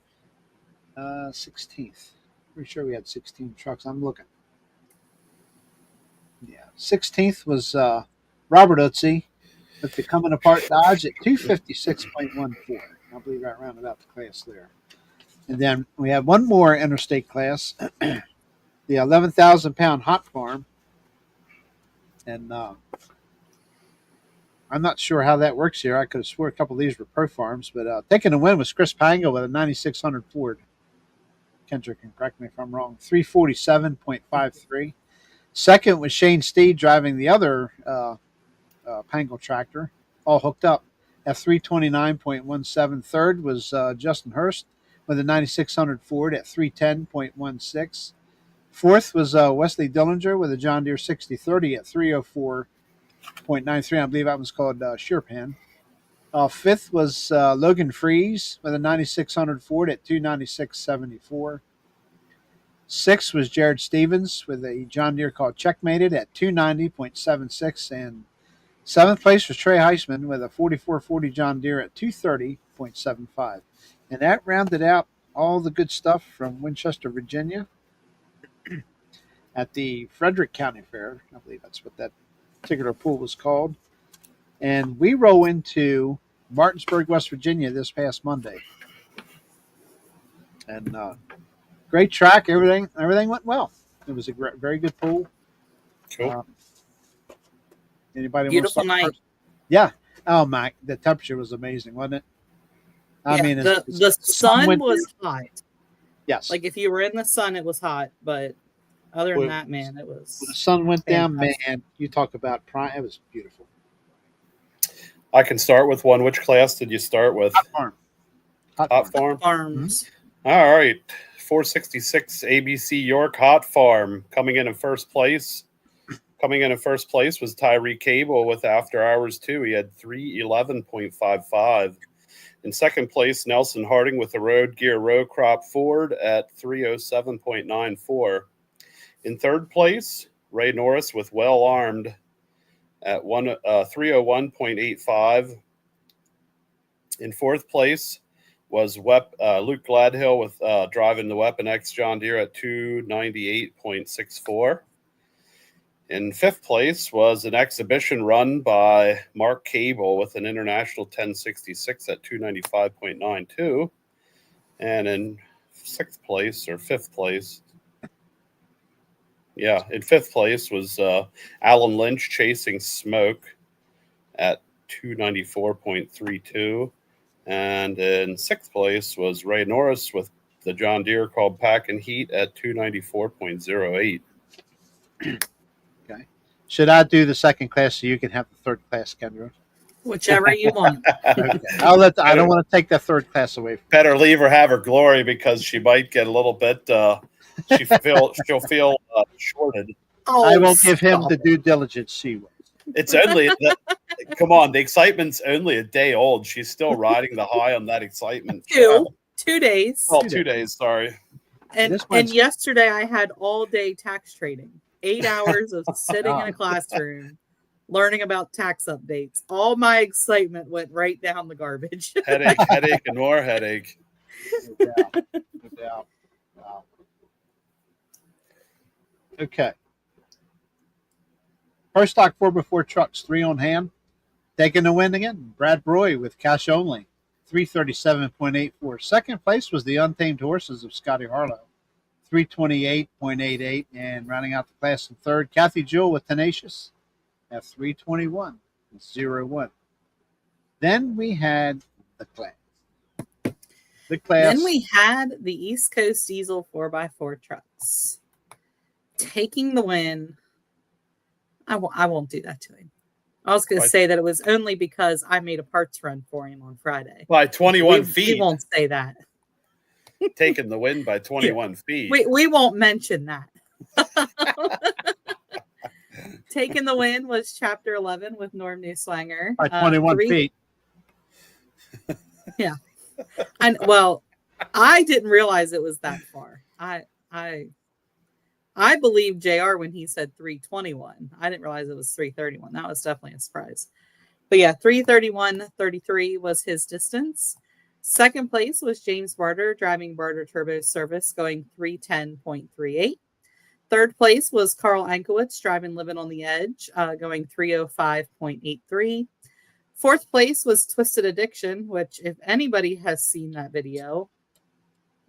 16th. Pretty sure we had 16 trucks. I'm looking. Yeah. 16th was Robert Utzi with the Coming Apart Dodge at 256.14. I believe I rounded out the class there. And then we have one more interstate class, the 11,000-pound Hot Farm. And I'm not sure how that works here. I could have swore a couple of these were Pro Farms, but taking the win was Chris Pango with a 9600 Ford. Kendrick can correct me if I'm wrong. 347.53. Second was Shane Steed driving the other Pango tractor, all hooked up at 329.17. Third was Justin Hurst with a 9600 Ford at 310.16. Fourth was Wesley Dillinger with a John Deere 6030 at 304.93. I believe that was called Sheerpan. Fifth was Logan Freeze with a 9600 Ford at 296.74. Sixth was Jared Stevens with a John Deere called Checkmated at 290.76. And seventh place was Trey Heisman with a 4440 John Deere at 230.75. And that rounded out all the good stuff from Winchester, Virginia at the Frederick County Fair. I believe that's what that particular pool was called. And we roll into Martinsburg, West Virginia this past Monday. And great track. Everything went well. It was a very good pool. Cool. Anybody beautiful night. First? Yeah. Oh my! The temperature was amazing, wasn't it? I mean, the sun was hot. Yes. Like if you were in the sun, it was hot. But other than that, man, it was. When the sun went down, man. You talk about prime. It was beautiful. I can start with one. Which class did you start with? Hot Farm. Hot Farm. Farms. Mm-hmm. All right. 466 ABC York Hot Farm coming in first place. Coming in first place was Tyree Cable with After Hours 2. He had 311.55. In second place, Nelson Harding with the Road Gear Row Crop Ford at 307.94. In third place, Ray Norris with Well Armed at 301.85. In fourth place was Luke Gladhill with driving the Weapon X John Deere at 298.64. In fifth place was an exhibition run by Mark Cable with an International 1066 at 295.92. And in fifth place was Alan Lynch chasing Smoke at 294.32. And in sixth place was Ray Norris with the John Deere called Pack and Heat at 294.08. Okay. Should I do the second class so you can have the third class, Kendra? Whichever you want. Okay. I don't want to take the third class away from her. Better leave her have her glory because she might get a little bit she'll feel shorted. I won't give him the due diligence she will. It's only come on, the excitement's only a day old. She's still riding the high on that excitement. 2 days. Oh, 2 days, sorry. And yesterday I had all day tax training, 8 hours of sitting in a classroom learning about tax updates. All my excitement went right down the garbage. Headache, and more headache. No doubt. Wow. Okay. First stock 4x4 trucks, 3 on hand. Taking the win again, Brad Broy with cash only, 337.84. Second place was the Untamed Horses of Scotty Harlow, 328.88. And rounding out the class in third, Kathy Jewell with Tenacious at 321.01. Then we had the class. Then we had the East Coast Diesel 4x4 trucks. Taking the win. I won't do that to him. I was going to say that it was only because I made a parts run for him on Friday. By 21 feet. We won't say that. Taking the win by 21 feet. We won't mention that. Taking the win was Chapter 11 with Norm Newswanger. By 21 feet. Yeah. Well, I didn't realize it was that far. I believed JR when he said 321. I didn't realize it was 331. That was definitely a surprise. But yeah, 331.33 was his distance. Second place was James Barter, driving Barter Turbo Service, going 310.38. Third place was Carl Ankowitz, driving Living on the Edge, going 305.83. Fourth place was Twisted Addiction, which if anybody has seen that video,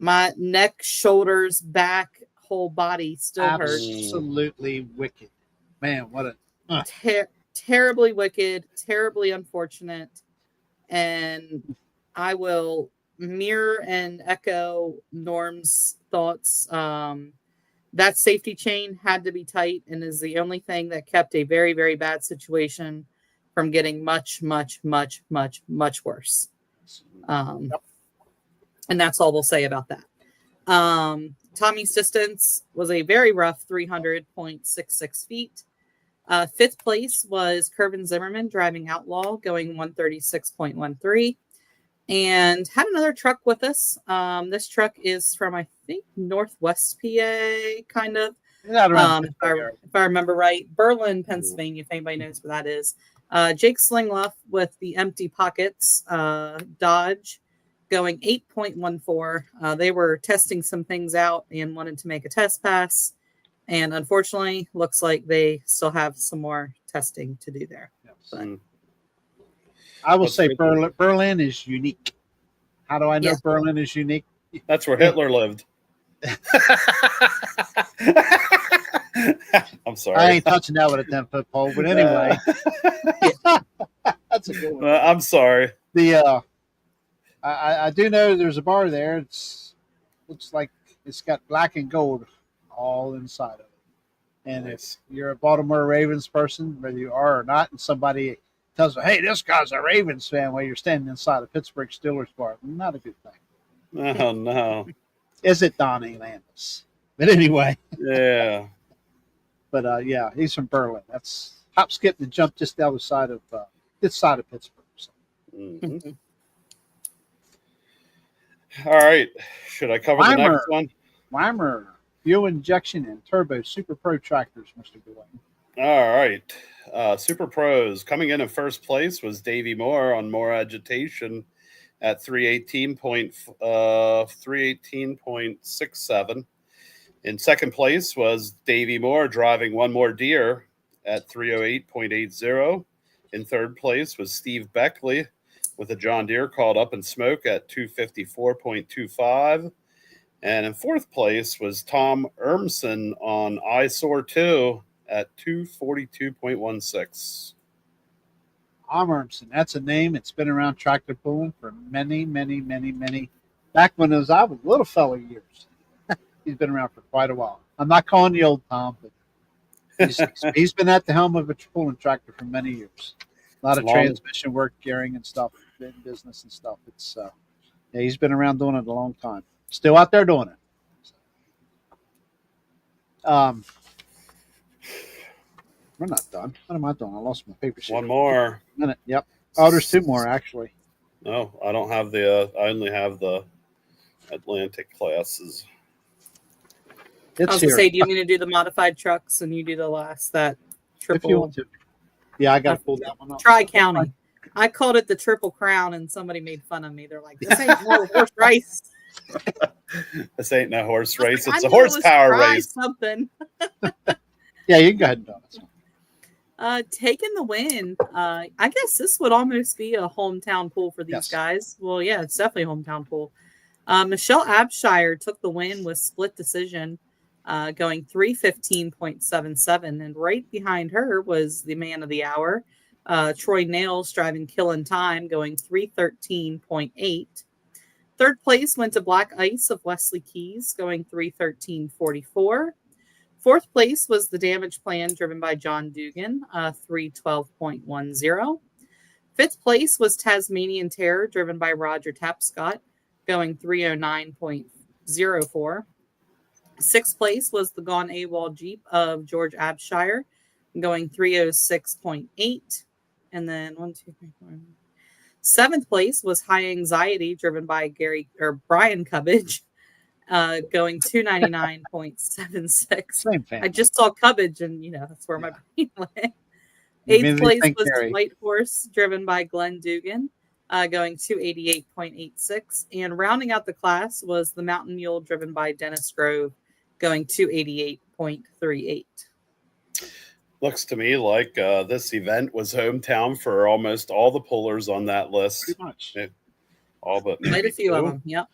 my neck, shoulders, back, whole body still hurts. Absolutely wicked. Man, what a terribly wicked, terribly unfortunate. And I will mirror and echo Norm's thoughts. That safety chain had to be tight and is the only thing that kept a very, very bad situation from getting much, much, much, much, much worse. And that's all we'll say about that. Tommy's distance was a very rough 300.66 feet. Fifth place was Kervin Zimmerman, driving Outlaw, going 136.13. And had another truck with us. This truck is from, I think, Northwest PA, kind of. If I remember right. Berlin, Pennsylvania, if anybody knows where that is. Jake Slingluff with the Empty Pockets Dodge, going 8.14. They were testing some things out and wanted to make a test pass. And unfortunately, looks like they still have some more testing to do there. But, I will say Berlin is unique. How do I know Berlin is unique? That's where Hitler lived. I'm sorry. I ain't touching that with a 10-foot pole, but anyway. That's a good one. I'm sorry. I do know there's a bar there. Looks like it's got black and gold all inside of it. And if you're a Baltimore Ravens person, whether you are or not, and somebody tells you, hey, this guy's a Ravens fan while you're standing inside a Pittsburgh Steelers bar, not a good thing. Oh, no. Is it Donnie Landis? But anyway. Yeah. But, yeah, he's from Berlin. That's hop, skip, and jump just the other side of this side of Pittsburgh. So. Mm-hmm. All right. Should I cover the next one? Weimer, fuel injection and turbo Super Pro tractors, Mr. Dwayne. All right. Super Pros coming in first place was Davey Moore on More Agitation at 318.67. In second place was Davey Moore driving One More Deer at 308.80. In third place was Steve Beckley with a John Deere called Up in Smoke at 254.25. And in fourth place was Tom Ermson on Eyesore 2 at 242.16. Tom Ermson, that's a name. It's been around tractor pulling for many, many, many, many. Back when I was a little fellow years. He's been around for quite a while. I'm not calling the old Tom, but he's been at the helm of a pulling tractor for many years. A lot of transmission work, gearing and stuff, business and stuff. It's yeah, he's been around doing it a long time. Still out there doing it. We're not done. What am I doing? I lost my paper sheet. One more. Minute. Yep. Oh, there's two more actually. No, I don't have the. I only have the Atlantic classes. It's I was here. gonna say, do you mean to do the modified trucks and you do the last that triple? If you want to. Yeah, I got to pull that one up. Tri-County. I called it the Triple Crown, and somebody made fun of me. They're like, "This ain't no horse race. This ain't no horse race. Like, it's a horsepower race." Something. Yeah, you can go ahead and do it. Taking the win. I guess this would almost be a hometown pool for these Yes. guys. Well, yeah, it's definitely a hometown pool. Michelle Abshire took the win with split decision, going 3:15.77, and right behind her was the man of the hour, Troy Nails, driving Killing Time, going 3:13.8. Third place went to Black Ice of Wesley Keys, going 3:13.44. Fourth place was The Damage Plan, driven by John Dugan, 3:12.10. Fifth place was Tasmanian Terror, driven by Roger Tapscott, going 3:09.04. Sixth place was the Gone AWOL Jeep of George Abshire, going 3:06.8. And then 1, 2, 3, 4. Seventh place was High Anxiety, driven by Brian Cubbage, going 299.76. Same family. I just saw Cubbage, and that's where my brain went. Eighth place was White Horse, driven by Glenn Dugan, going 288.86. And rounding out the class was the Mountain Mule, driven by Dennis Grove, going 288.38. Looks to me like this event was hometown for almost all the pullers on that list. Pretty much. All but maybe Quite a few two. of them, yep.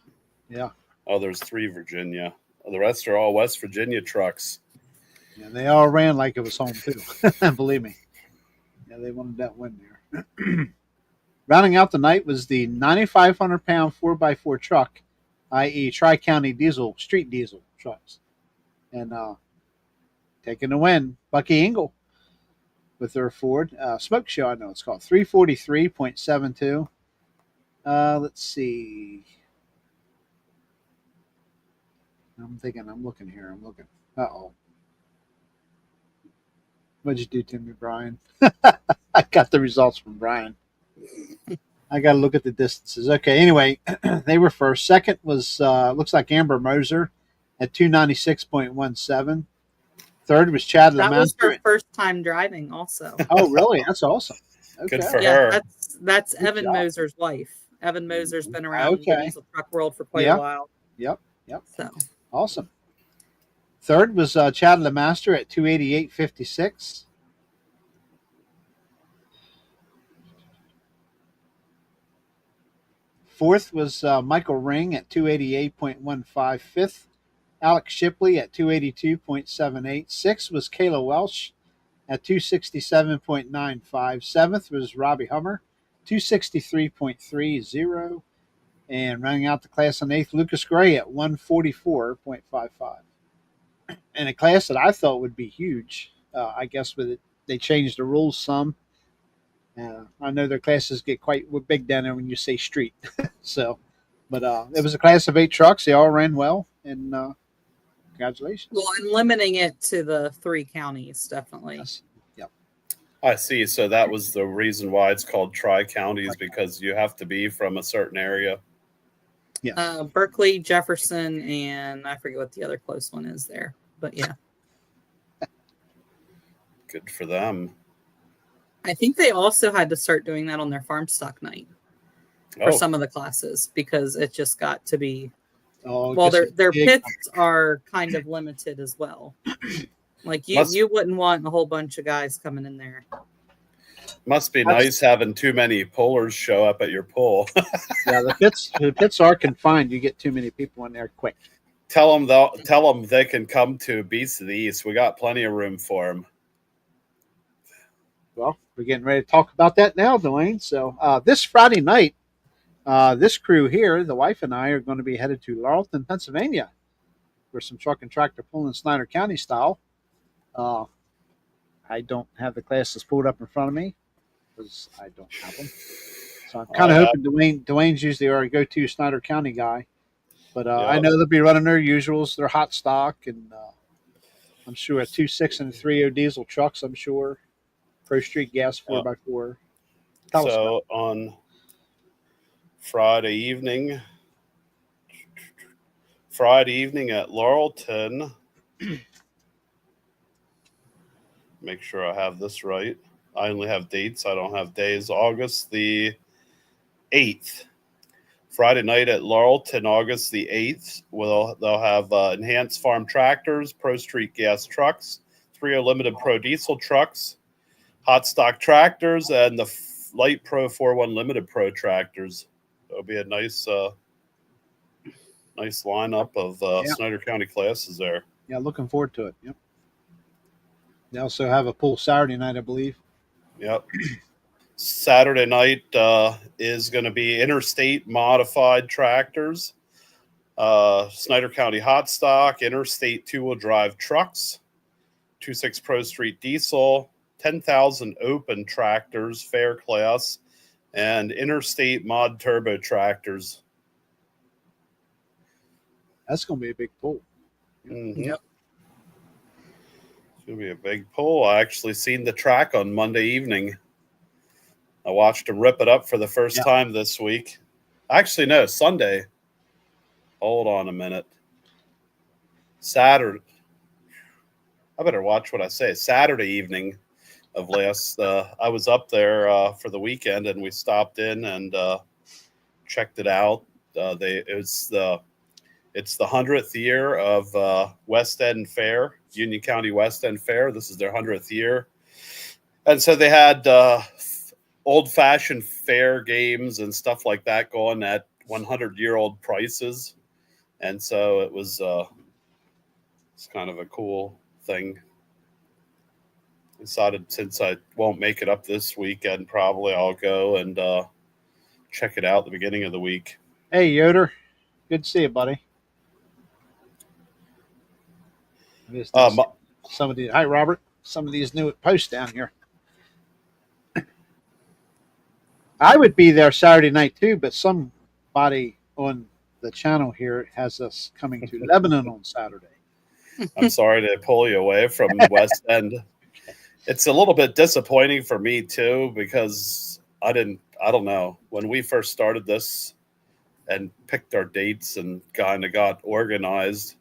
Yeah. Oh, there's 3 Virginia. The rest are all West Virginia trucks. Yeah, they all ran like it was home, too. Believe me. Yeah, they wanted that win there. Rounding out the night was the 9,500-pound 4x4 truck, i.e. Tri-County diesel, street diesel trucks. And taking the win, Bucky Engel with their Ford Smoke Show, I know it's called, 343.72. Let's see. I'm looking here. Uh-oh. What'd you do to me, Brian? I got the results from Brian. I got to look at the distances. Okay, anyway, they were first. Second was, looks like Amber Moser at 296.17. Third was Chad That was Lemaster. her first time driving also. Oh, really? That's awesome. Okay. Good for her. That's Good Evan job. Moser's wife. Evan Moser's been around the Okay. diesel truck world for quite a while. Yep. So Awesome. Third was Chad Lemaster at 288.56. Fourth was Michael Ring at 288.15. Fifth, Alex Shipley at 282.78. Sixth was Kayla Welsh at 267.95. Seventh was Robbie Hummer, 263.30. And running out the class on eighth, Lucas Gray at 144.55. And a class that I thought would be huge. I guess with it, they changed the rules some. I know their classes get quite big down there when you say street. So, but it was a class of 8 trucks. They all ran well, and congratulations. well, and limiting it to the 3 counties, definitely. Yes. Yep. I see. So that was the reason why it's called Tri-Counties, because you have to be from a certain area. Yes. Berkeley, Jefferson, and I forget what the other close one is there. But yeah. Good for them. I think they also had to start doing that on their farm stock night for some of the classes, because it just got to be their pits are kind of limited as well. Like you wouldn't want a whole bunch of guys coming in there. Must be nice having too many pullers show up at your pull. Yeah, the pits are confined. You get too many people in there quick. Tell them they can come to Beats of the East. We got plenty of room for them. Well, we're getting ready to talk about that now, Dwayne. So this Friday night, this crew here, the wife and I, are going to be headed to Laurelton, Pennsylvania, for some truck and tractor pulling Snyder County style. I don't have the classes pulled up in front of me because I don't have them. So I'm kind of hoping Dwayne's usually our go-to Snyder County guy. But I know they'll be running their usuals, their hot stock, and I'm sure a 2.6 and a 3.0 diesel trucks, I'm sure. Pro Street gas 4x4. So on Friday evening at Laurelton, Make sure I have this right. I only have dates. I don't have days. August the 8th. Friday night at Laurelton, August the 8th. They'll have Enhanced Farm Tractors, Pro Street Gas Trucks, 3 Limited Pro Diesel Trucks, Hot Stock Tractors, and the Light Pro 4-1 Limited Pro Tractors. It'll be a nice lineup of Snyder County classes there. Yeah, looking forward to it. Yep. They also have a pool Saturday night, I believe. Yep. Saturday night is going to be Interstate Modified Tractors, Snyder County Hot Stock, Interstate 2-wheel drive trucks, 2.6 Pro Street Diesel, 10,000 Open Tractors, fair class, and Interstate Mod Turbo Tractors. That's going to be a big pool. Mm-hmm. Yep. It's going to be a big pull. I actually seen the track on Monday evening. I watched him rip it up for the first time this week. Actually, no, Sunday. Hold on a minute. Saturday. I better watch what I say. Saturday evening of last. I was up there for the weekend, and we stopped in and checked it out. It's the 100th year of West End Fair, Union County West End Fair. This is their 100th year. And so they had old-fashioned fair games and stuff like that going at 100-year-old prices. And so it was it's kind of a cool thing. Decided since I won't make it up this weekend, probably I'll go and check it out at the beginning of the week. Hey, Yoder. Good to see you, buddy. Some of these, hi, Robert. Some of these new posts down here. I would be there Saturday night too, but somebody on the channel here has us coming to Lebanon on Saturday. I'm sorry to pull you away from the West End. It's a little bit disappointing for me too, because I don't know, when we first started this and picked our dates and kind of got organized,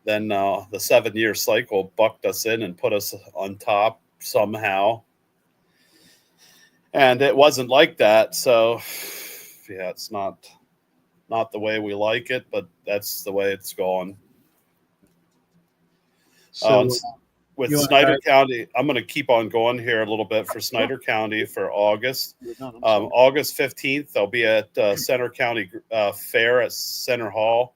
then the 7-year cycle bucked us in and put us on top somehow. And it wasn't like that. So yeah, it's not the way we like it, but that's the way it's gone. So with Snyder County, I'm going to keep on going here a little bit for Snyder County for August. August 15th, I'll be at Center County Fair at Center Hall.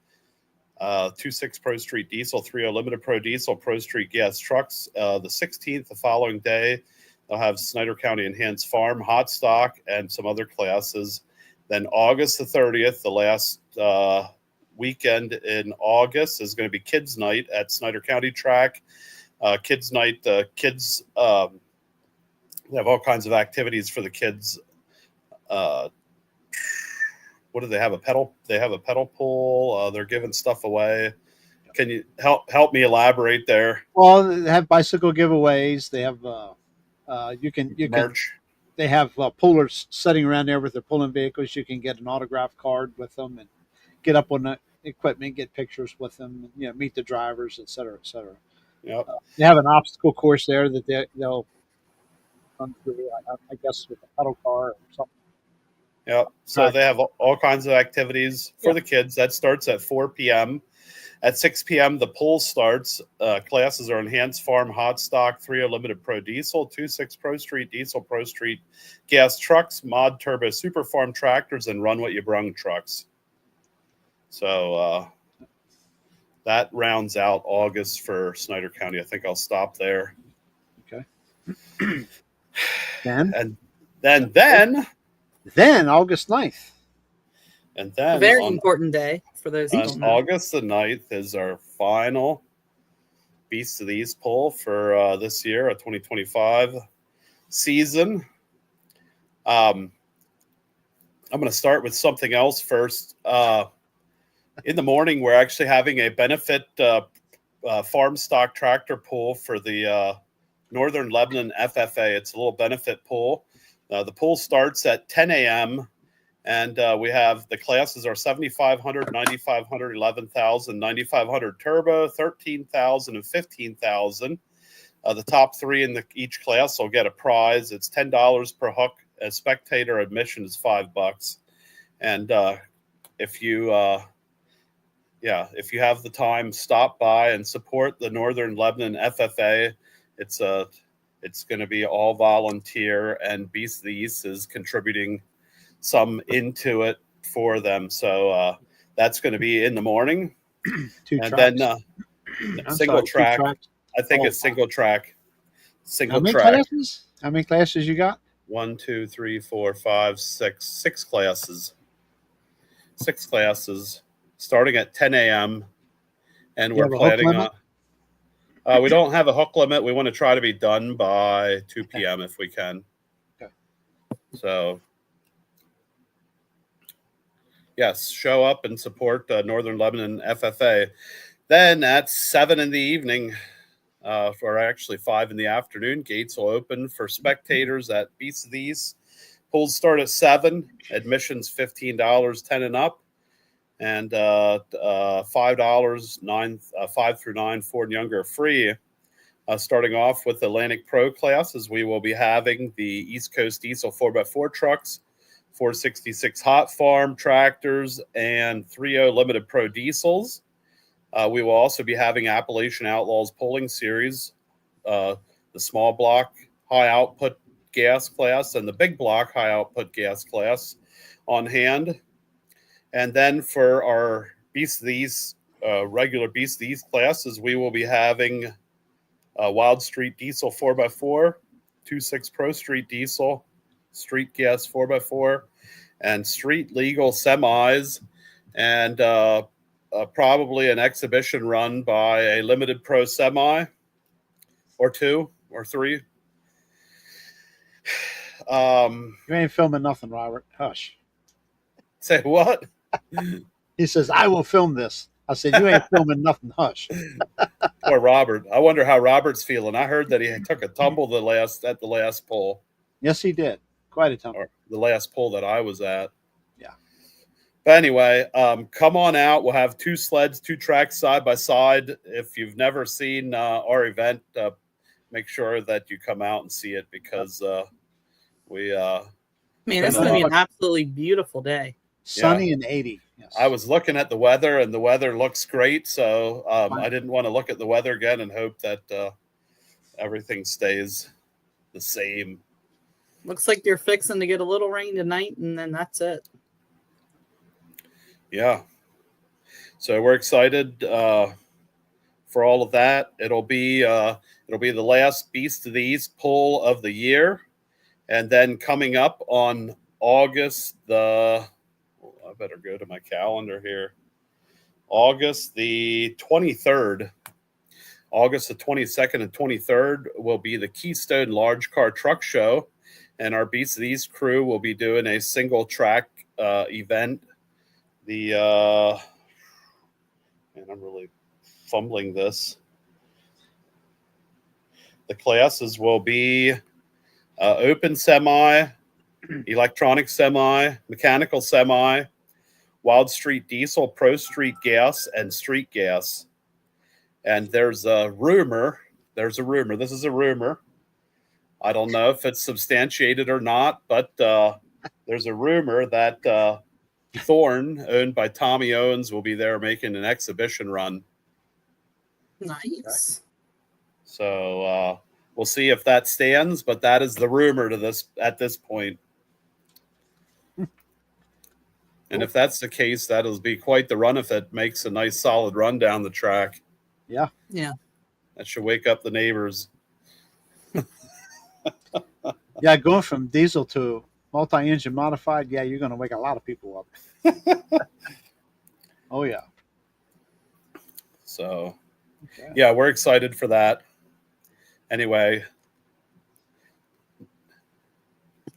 2.6 Pro Street Diesel, 3.0 Limited Pro Diesel, Pro Street Gas Trucks. The 16th, the following day, they'll have Snyder County Enhanced Farm, Hot Stock, and some other classes. Then August the 30th, the last weekend in August, is going to be Kids Night at Snyder County Track. Kids Night, kids they have all kinds of activities for the kids. What do they have? They have a pedal pool. They're giving stuff away. Can you help me elaborate there? Well, they have bicycle giveaways. They have you can merch. They have pullers sitting around there with their pulling vehicles. You can get an autograph card with them and get up on the equipment, get pictures with them, and, meet the drivers, et cetera, et cetera. Yep. They have an obstacle course there that they'll run through, I guess, with a pedal car or something. Yep. So they have all kinds of activities for the kids. That starts at 4 p.m. At 6 p.m., the pool starts. Classes are Enhanced Farm, Hot Stock, 3.0 Limited Pro Diesel, 2.6 Pro Street Diesel, Pro Street Gas Trucks, Mod Turbo Super Farm Tractors, and Run What You Brung trucks. So that rounds out August for Snyder County. I think I'll stop there. Okay. Then August 9th. And then a very important day for those who don't know. August the 9th is our final Beast of the East poll for this year, a 2025 season. I'm going to start with something else first. In the morning, we're actually having a benefit farm stock tractor pool for the Northern Lebanon FFA. It's a little benefit pool. The pool starts at 10 a.m. And we have the classes are 7,500, 9,500, 11,000, 9,500 turbo, 13,000, and 15,000. The top three in each class will get a prize. It's $10 per hook. A spectator admission is $5. And if you have the time, stop by and support the Northern Lebanon FFA. It's going to be all volunteer, and Beast of the East is contributing some into it for them. So that's going to be in the morning. Then single track. I think it's single track. Single track. Classes? How many classes you got? 1, 2, 3, 4, 5, 6. 6 classes. 6 classes starting at 10 a.m. And we're planning on. We don't have a hook limit. We want to try to be done by 2 p.m. if we can. Okay. So, yes, show up and support Northern Lebanon FFA. Then at 7 in the evening, or actually 5 in the afternoon, gates will open for spectators at Beast of the East. Pools start at 7. Admissions $15, 10 and up, and $5 5 through 9, 4 and younger free. Starting off with Atlantic Pro classes, we will be having the East Coast Diesel 4x4 trucks, 466 Hot Farm tractors, and 3.0 Limited Pro diesels. We will also be having Appalachian Outlaws Pulling Series, the small block high output gas class and the big block high output gas class on hand. And then for our Beast of the East, regular Beast of the East classes, we will be having Wild Street Diesel 4x4, 2.6 Pro Street Diesel, Street Gas 4x4, and Street Legal Semis, and probably an exhibition run by a Limited Pro Semi, or 2 or 3. You ain't filming nothing, Robert. Hush. Say what? He says, I will film this. I said, you ain't filming nothing. Hush. Poor Robert. I wonder how Robert's feeling. I heard that he took a tumble at the last poll. Yes, he did. Quite a tumble. Or the last poll that I was at. Yeah. But anyway, come on out. We'll have 2 sleds, 2 tracks side by side. If you've never seen our event, make sure that you come out and see it, because we. It's going to be an absolutely beautiful day. Sunny and 80. Yes. I was looking at the weather, and the weather looks great. So I didn't want to look at the weather again and hope that everything stays the same. Looks like you're fixing to get a little rain tonight, and then that's it. Yeah. So we're excited for all of that. It'll be the last Beast of the East pull of the year, and then coming up on August I better go to my calendar here. August the 23rd. August the 22nd and 23rd will be the Keystone Large Car Truck Show, and our Beast of the East crew will be doing a single track event. And I'm really fumbling this. The classes will be open semi, electronic semi, mechanical semi, Wild Street Diesel, Pro Street Gas, and Street Gas. And there's a rumor. This is a rumor. I don't know if it's substantiated or not, but there's a rumor that Thorne, owned by Tommy Owens, will be there making an exhibition run. Nice. So we'll see if that stands, but that is the rumor at this point. And if that's the case, that'll be quite the run if it makes a nice solid run down the track. Yeah. Yeah. That should wake up the neighbors. Yeah, going from diesel to multi-engine modified, yeah, you're going to wake a lot of people up. Oh, yeah. So, yeah, we're excited for that. Anyway,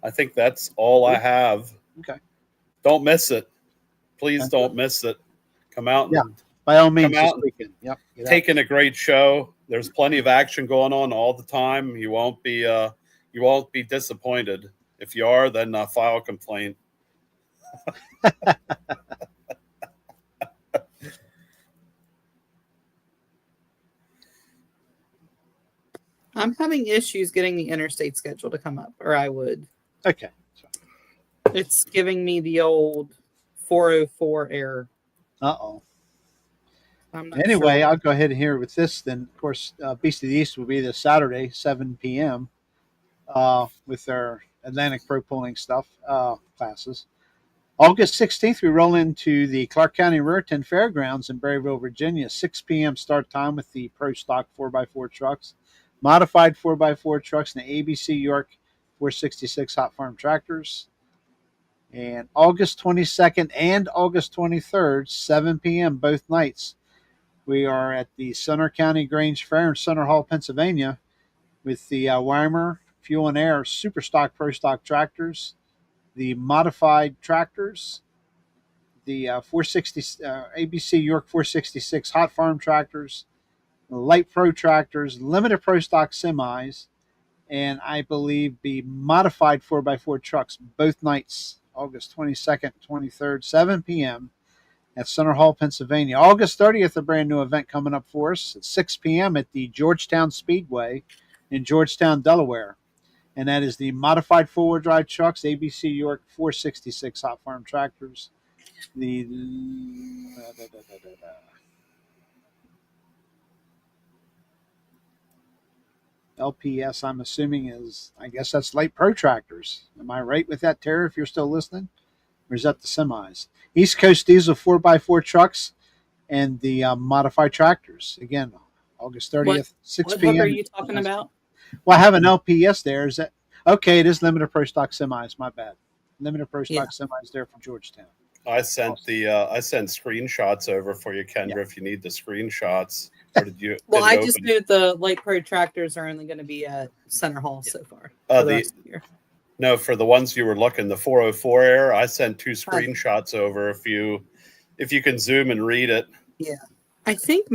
I think that's all I have. Okay. Don't miss it. Please don't miss it. Come out. Yeah, by all means. This weekend. Yep. Taking a great show. There's plenty of action going on all the time. You won't be disappointed. If you are, then file a complaint. I'm having issues getting the interstate schedule to come up, or I would. Okay. It's giving me the old 404 error. Uh-oh. Anyway, I'll go ahead and hear with this. Then, of course, Beast of the East will be this Saturday, 7 p.m. With their Atlantic Pro Pulling stuff classes. August 16th, we roll into the Clark County Raritan Fairgrounds in Berryville, Virginia. 6 p.m. start time with the Pro Stock 4x4 trucks, modified 4x4 trucks, and the ABC York 466 Hot Farm tractors. And August 22nd and August 23rd, 7 p.m. both nights, we are at the Center County Grange Fair in Center Hall, Pennsylvania, with the Weimer Fuel and Air Super Stock Pro Stock tractors, the modified tractors, the 460 ABC York 466 Hot Farm tractors, Light Pro tractors, limited Pro Stock semis, and I believe the modified 4x4 trucks both nights, August 22nd, 23rd, 7 p.m. at Center Hall, Pennsylvania. August 30th, a brand new event coming up for us at 6 p.m. at the Georgetown Speedway in Georgetown, Delaware. And that is the modified four-wheel drive trucks, ABC York 466 Hot Farm tractors, the LPS, I'm assuming is, I guess that's Light Pro tractors. Am I right with that, Tara, if you're still listening? Or is that the semis? East Coast Diesel 4x4 trucks and the modified tractors. Again, August 30th, 6 p.m. What are you talking about? Well, I have an LPS there. Is that okay? It is limited Pro Stock semis. My bad. Limited Pro Stock semis there for Georgetown. I sent I sent screenshots over for you, Kendra, if you need the screenshots. Or did you? Well, I just knew the Light Pro tractors are only going to be at Center Hall so far. For the rest of the year. No, for the ones you were looking, the 404 Air, I sent 2 screenshots over if you can zoom and read it. Yeah. I think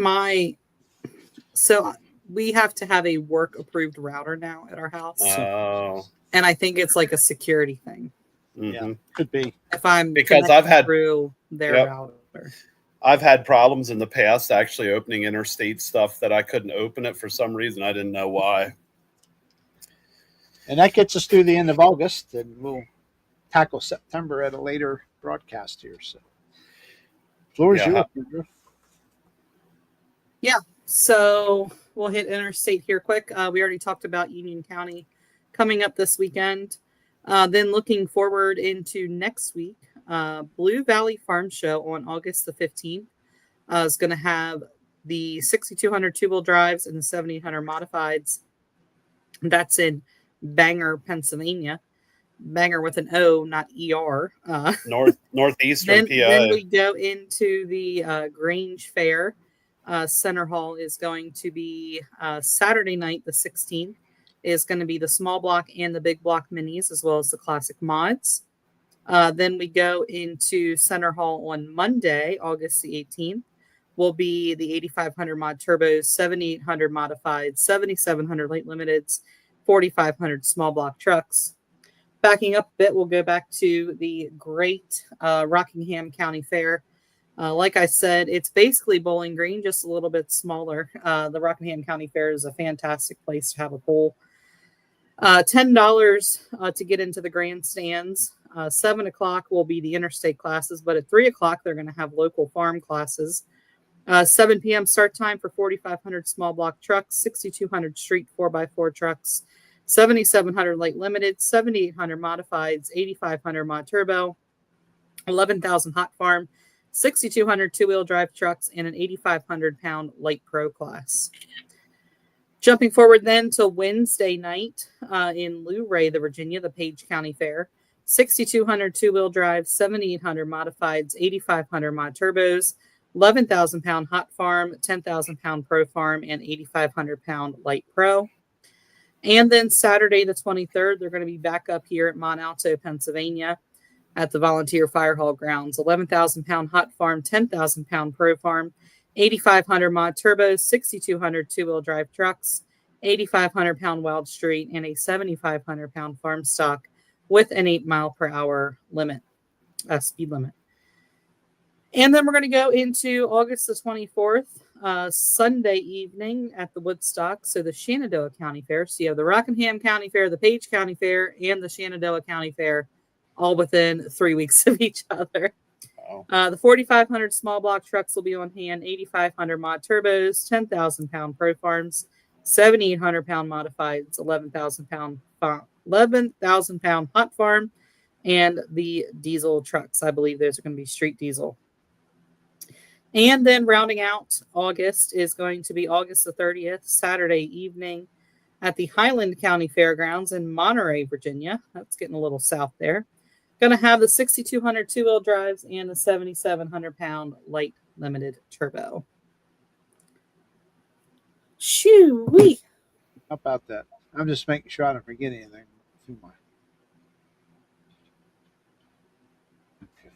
so we have to have a work approved router now at our house. Oh. And I think it's like a security thing. Mm-hmm. Yeah, could be. If I'm because I've had through their router. I've had problems in the past actually opening interstate stuff that I couldn't open it for some reason. I didn't know why. And that gets us through the end of August, and we'll tackle September at a later broadcast here. So, floor is yours, Kendra. Yeah. So we'll hit interstate here quick. We already talked about Union County coming up this weekend. Then looking forward into next week, Blue Valley Farm Show on August the 15th is going to have the 6200 two-wheel drives and the 7800 modifieds. That's in Bangor, Pennsylvania. Bangor with an O, not ER. Northeastern PA. Then we go into the Grange Fair. Center Hall is going to be Saturday night, the 16th. Is going to be the small block and the big block minis, as well as the classic mods. Then we go into Center Hall on Monday, August the 18th. Will be the 8500 mod turbos, 7800 modified, 7700 late limiteds, 4500 small block trucks. Backing up a bit, we'll go back to the great Rockingham County Fair. Like I said, it's basically Bowling Green, just a little bit smaller. The Rockingham County Fair is a fantastic place to have a pool. $10 to get into the grandstands. 7 o'clock will be the interstate classes, but at 3 o'clock, they're going to have local farm classes. 7 p.m. start time for 4,500 small block trucks, 6,200 street 4x4 trucks, 7,700 light limited, 7,800 modifieds, 8,500 mod turbo, 11,000 hot farm, 6,200 two-wheel drive trucks, and an 8,500 pound light pro class. Jumping forward then to Wednesday night in Luray, Virginia, the Page County Fair. 6,200 two-wheel drives, 7,800 modifieds, 8,500 mod turbos, 11,000 pound hot farm, 10,000 pound pro farm, and 8,500 pound light pro. And then Saturday the 23rd, they're going to be back up here at Mont Alto, Pennsylvania at the Volunteer Fire Hall grounds. 11,000 pound hot farm, 10,000 pound pro farm, 8,500 mod turbos, 6,200 two-wheel drive trucks, 8,500 pound Wild Street, and a 7,500 pound farm stock with an 8 mile per hour limit. speed limit. And then we're going to go into August the 24th, Sunday evening at the Woodstock. So the Shenandoah County Fair. So you have the Rockingham County Fair, the Page County Fair, and the Shenandoah County Fair, all within 3 weeks of each other. Wow. The 4,500 small block trucks will be on hand, 8,500 mod turbos, 10,000 pound pro farms, 7,800 pound modifieds, 11,000 pound hot farm, and the diesel trucks. I believe those are going to be street diesel. And then rounding out August is going to be August the 30th, Saturday evening at the Highland County Fairgrounds in Monterey, Virginia. That's getting a little south there. Going to have the 6,200 two-wheel drives and the 7,700 pound light limited turbo. Shoo-wee. How about that? I'm just making sure I don't forget anything. Okay.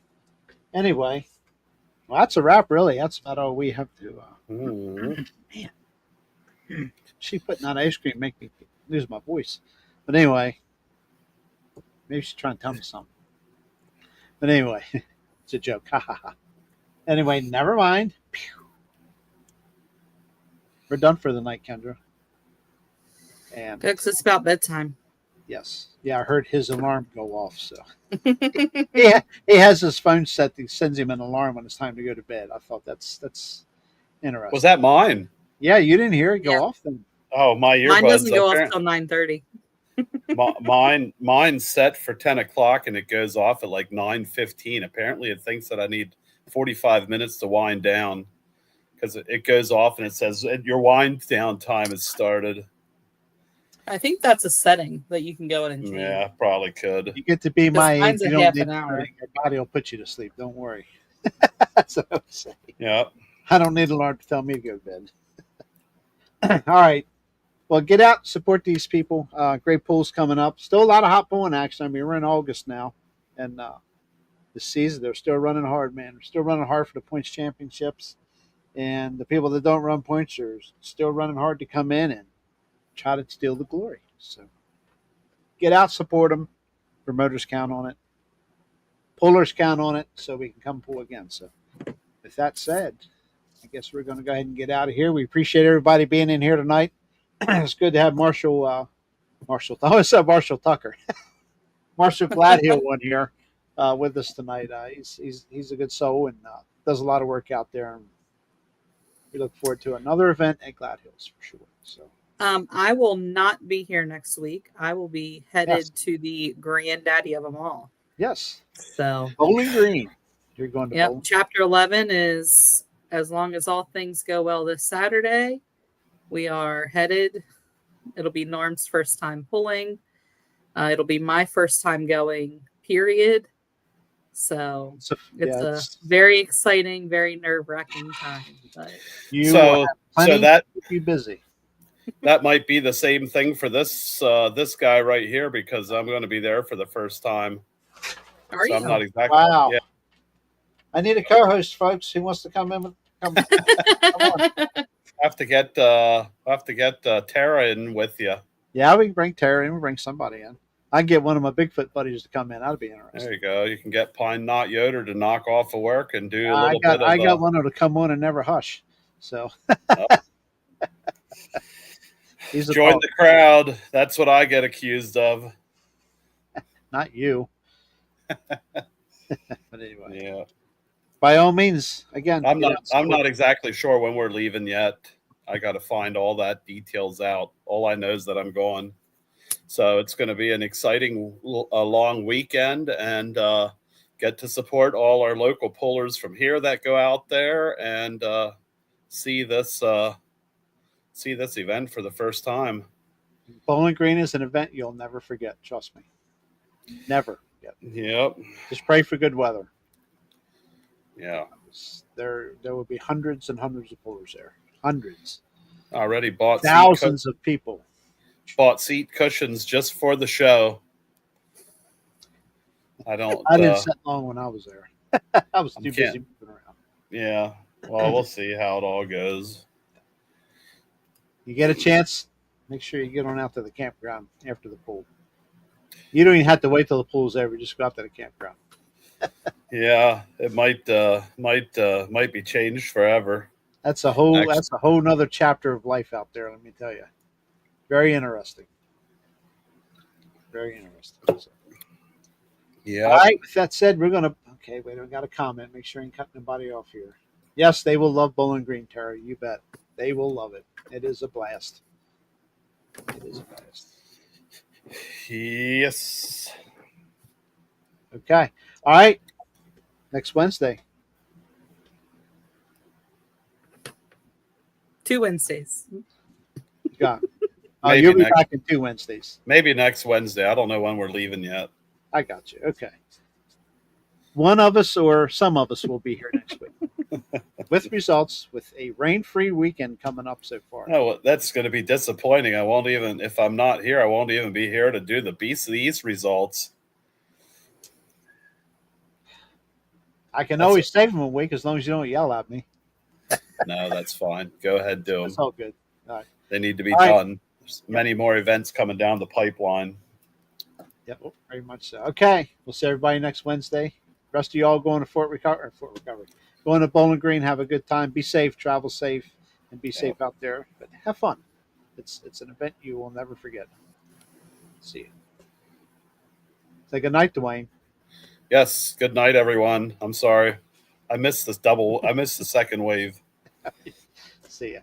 Anyway, well, that's a wrap, really. That's about all we have to. Man, she putting out ice cream make me lose my voice. But anyway, maybe she's trying to tell me something. But anyway, it's a joke. Ha ha ha. Anyway, never mind. We're done for the night, Kendra. And because it's about bedtime. Yes. Yeah, I heard his alarm go off. So yeah, he has his phone set that sends him an alarm when it's time to go to bed. I thought that's interesting. Was that mine? Yeah, you didn't hear it go off then. Oh, my earbuds. Mine doesn't go off until 9:30. Mine's set for 10 o'clock and it goes off at like 9:15. Apparently it thinks that I need 45 minutes to wind down because it goes off and it says your wind down time has started. I think that's a setting that you can go in and change. Yeah, probably could. You get to be my age. You don't need an hour. your body will put you to sleep. Don't worry. That's what I would say. Yeah. I don't need an alarm to tell me to go to bed. All right. Well, get out, support these people. Great pools coming up. Still a lot of hot pulling action. I mean, we're in August now, and the season they're still running hard, man. They're still running hard for the points championships, and the people that don't run points are still running hard to come in and try to steal the glory. So get out, support them. Promoters count on it. Pullers count on it, so we can come pull again. So with that said, I guess we're going to go ahead and get out of here. We appreciate everybody being in here tonight. It's good to have Marshall Tucker, Marshall Gladhill one here with us tonight. He's a good soul and does a lot of work out there. And we look forward to another event at Gladhills for sure. So. I will not be here next week. I will be headed to the granddaddy of them all. Yes. So Bowling Green. You're going to Bowling. Chapter 11 is, as long as all things go well this Saturday, we are headed. It'll be Norm's first time pulling. It'll be my first time going, period. So it's a very exciting, very nerve-wracking time. But so that keep you busy. That might be the same thing for this guy right here because I'm going to be there for the first time. Are you? I'm not exactly. Wow. Yeah. I need a co-host, folks. Who wants to come in? Come on. Have to get Tara in with you. Yeah, we can bring Tara in. We'll bring somebody in. I can get one of my Bigfoot buddies to come in. That'd be interesting. There you go. You can get Pine Knot Yoder to knock off of work and do a little bit of. I got one to come on and never hush. So. Join the crowd. That's what I get accused of. Not you. But anyway. Yeah. By all means, again. I'm not exactly sure when we're leaving yet. I got to find all that details out. All I know is that I'm going. So it's going to be an exciting, long weekend and get to support all our local pullers from here that go out there and see this event for the first time. Bowling Green is an event you'll never forget. Trust me. Never forget. Yep. Just pray for good weather. Yeah. There will be hundreds and hundreds of pullers there. Hundreds. Already bought thousands of people. Bought seat cushions just for the show. I didn't sit long when I was there. I was too busy moving around. Yeah. Well, we'll see how it all goes. You get a chance, make sure you get on out to the campground after the pool. You don't even have to wait till the pool's over. Just go out to the campground. Yeah, it might be changed forever. That's a whole nother chapter of life out there. Let me tell you, very interesting. Very interesting. So. Yeah. All right. With that said, we're gonna. Okay, wait. I got a comment. Make sure I ain't cutting anybody off here. Yes, they will love Bowling Green, Terry. You bet. They will love it. It is a blast. It is a blast. Yes. Okay. All right. Next Wednesday. 2 Wednesdays. Yeah. You'll be back in 2 Wednesdays. Maybe next Wednesday. I don't know when we're leaving yet. I got you. Okay. One of us or some of us will be here next week with results, with a rain-free weekend coming up so far. Oh, well, that's going to be disappointing. I won't even, if I'm not here, I won't even be here to do the Beast of the East results. I can always save them a week as long as you don't yell at me. No, that's fine. Go ahead, do them. That's all good. All right. They need to be done. There's many more events coming down the pipeline. Yep, very much so. Okay, we'll see everybody next Wednesday. The rest of you all going to Fort Recovery. Going to Bowling Green. Have a good time. Be safe. Travel safe, and be safe out there. But have fun. It's an event you will never forget. See you. Say good night, Dwayne. Yes. Good night, everyone. I'm sorry. I missed the second wave. See ya.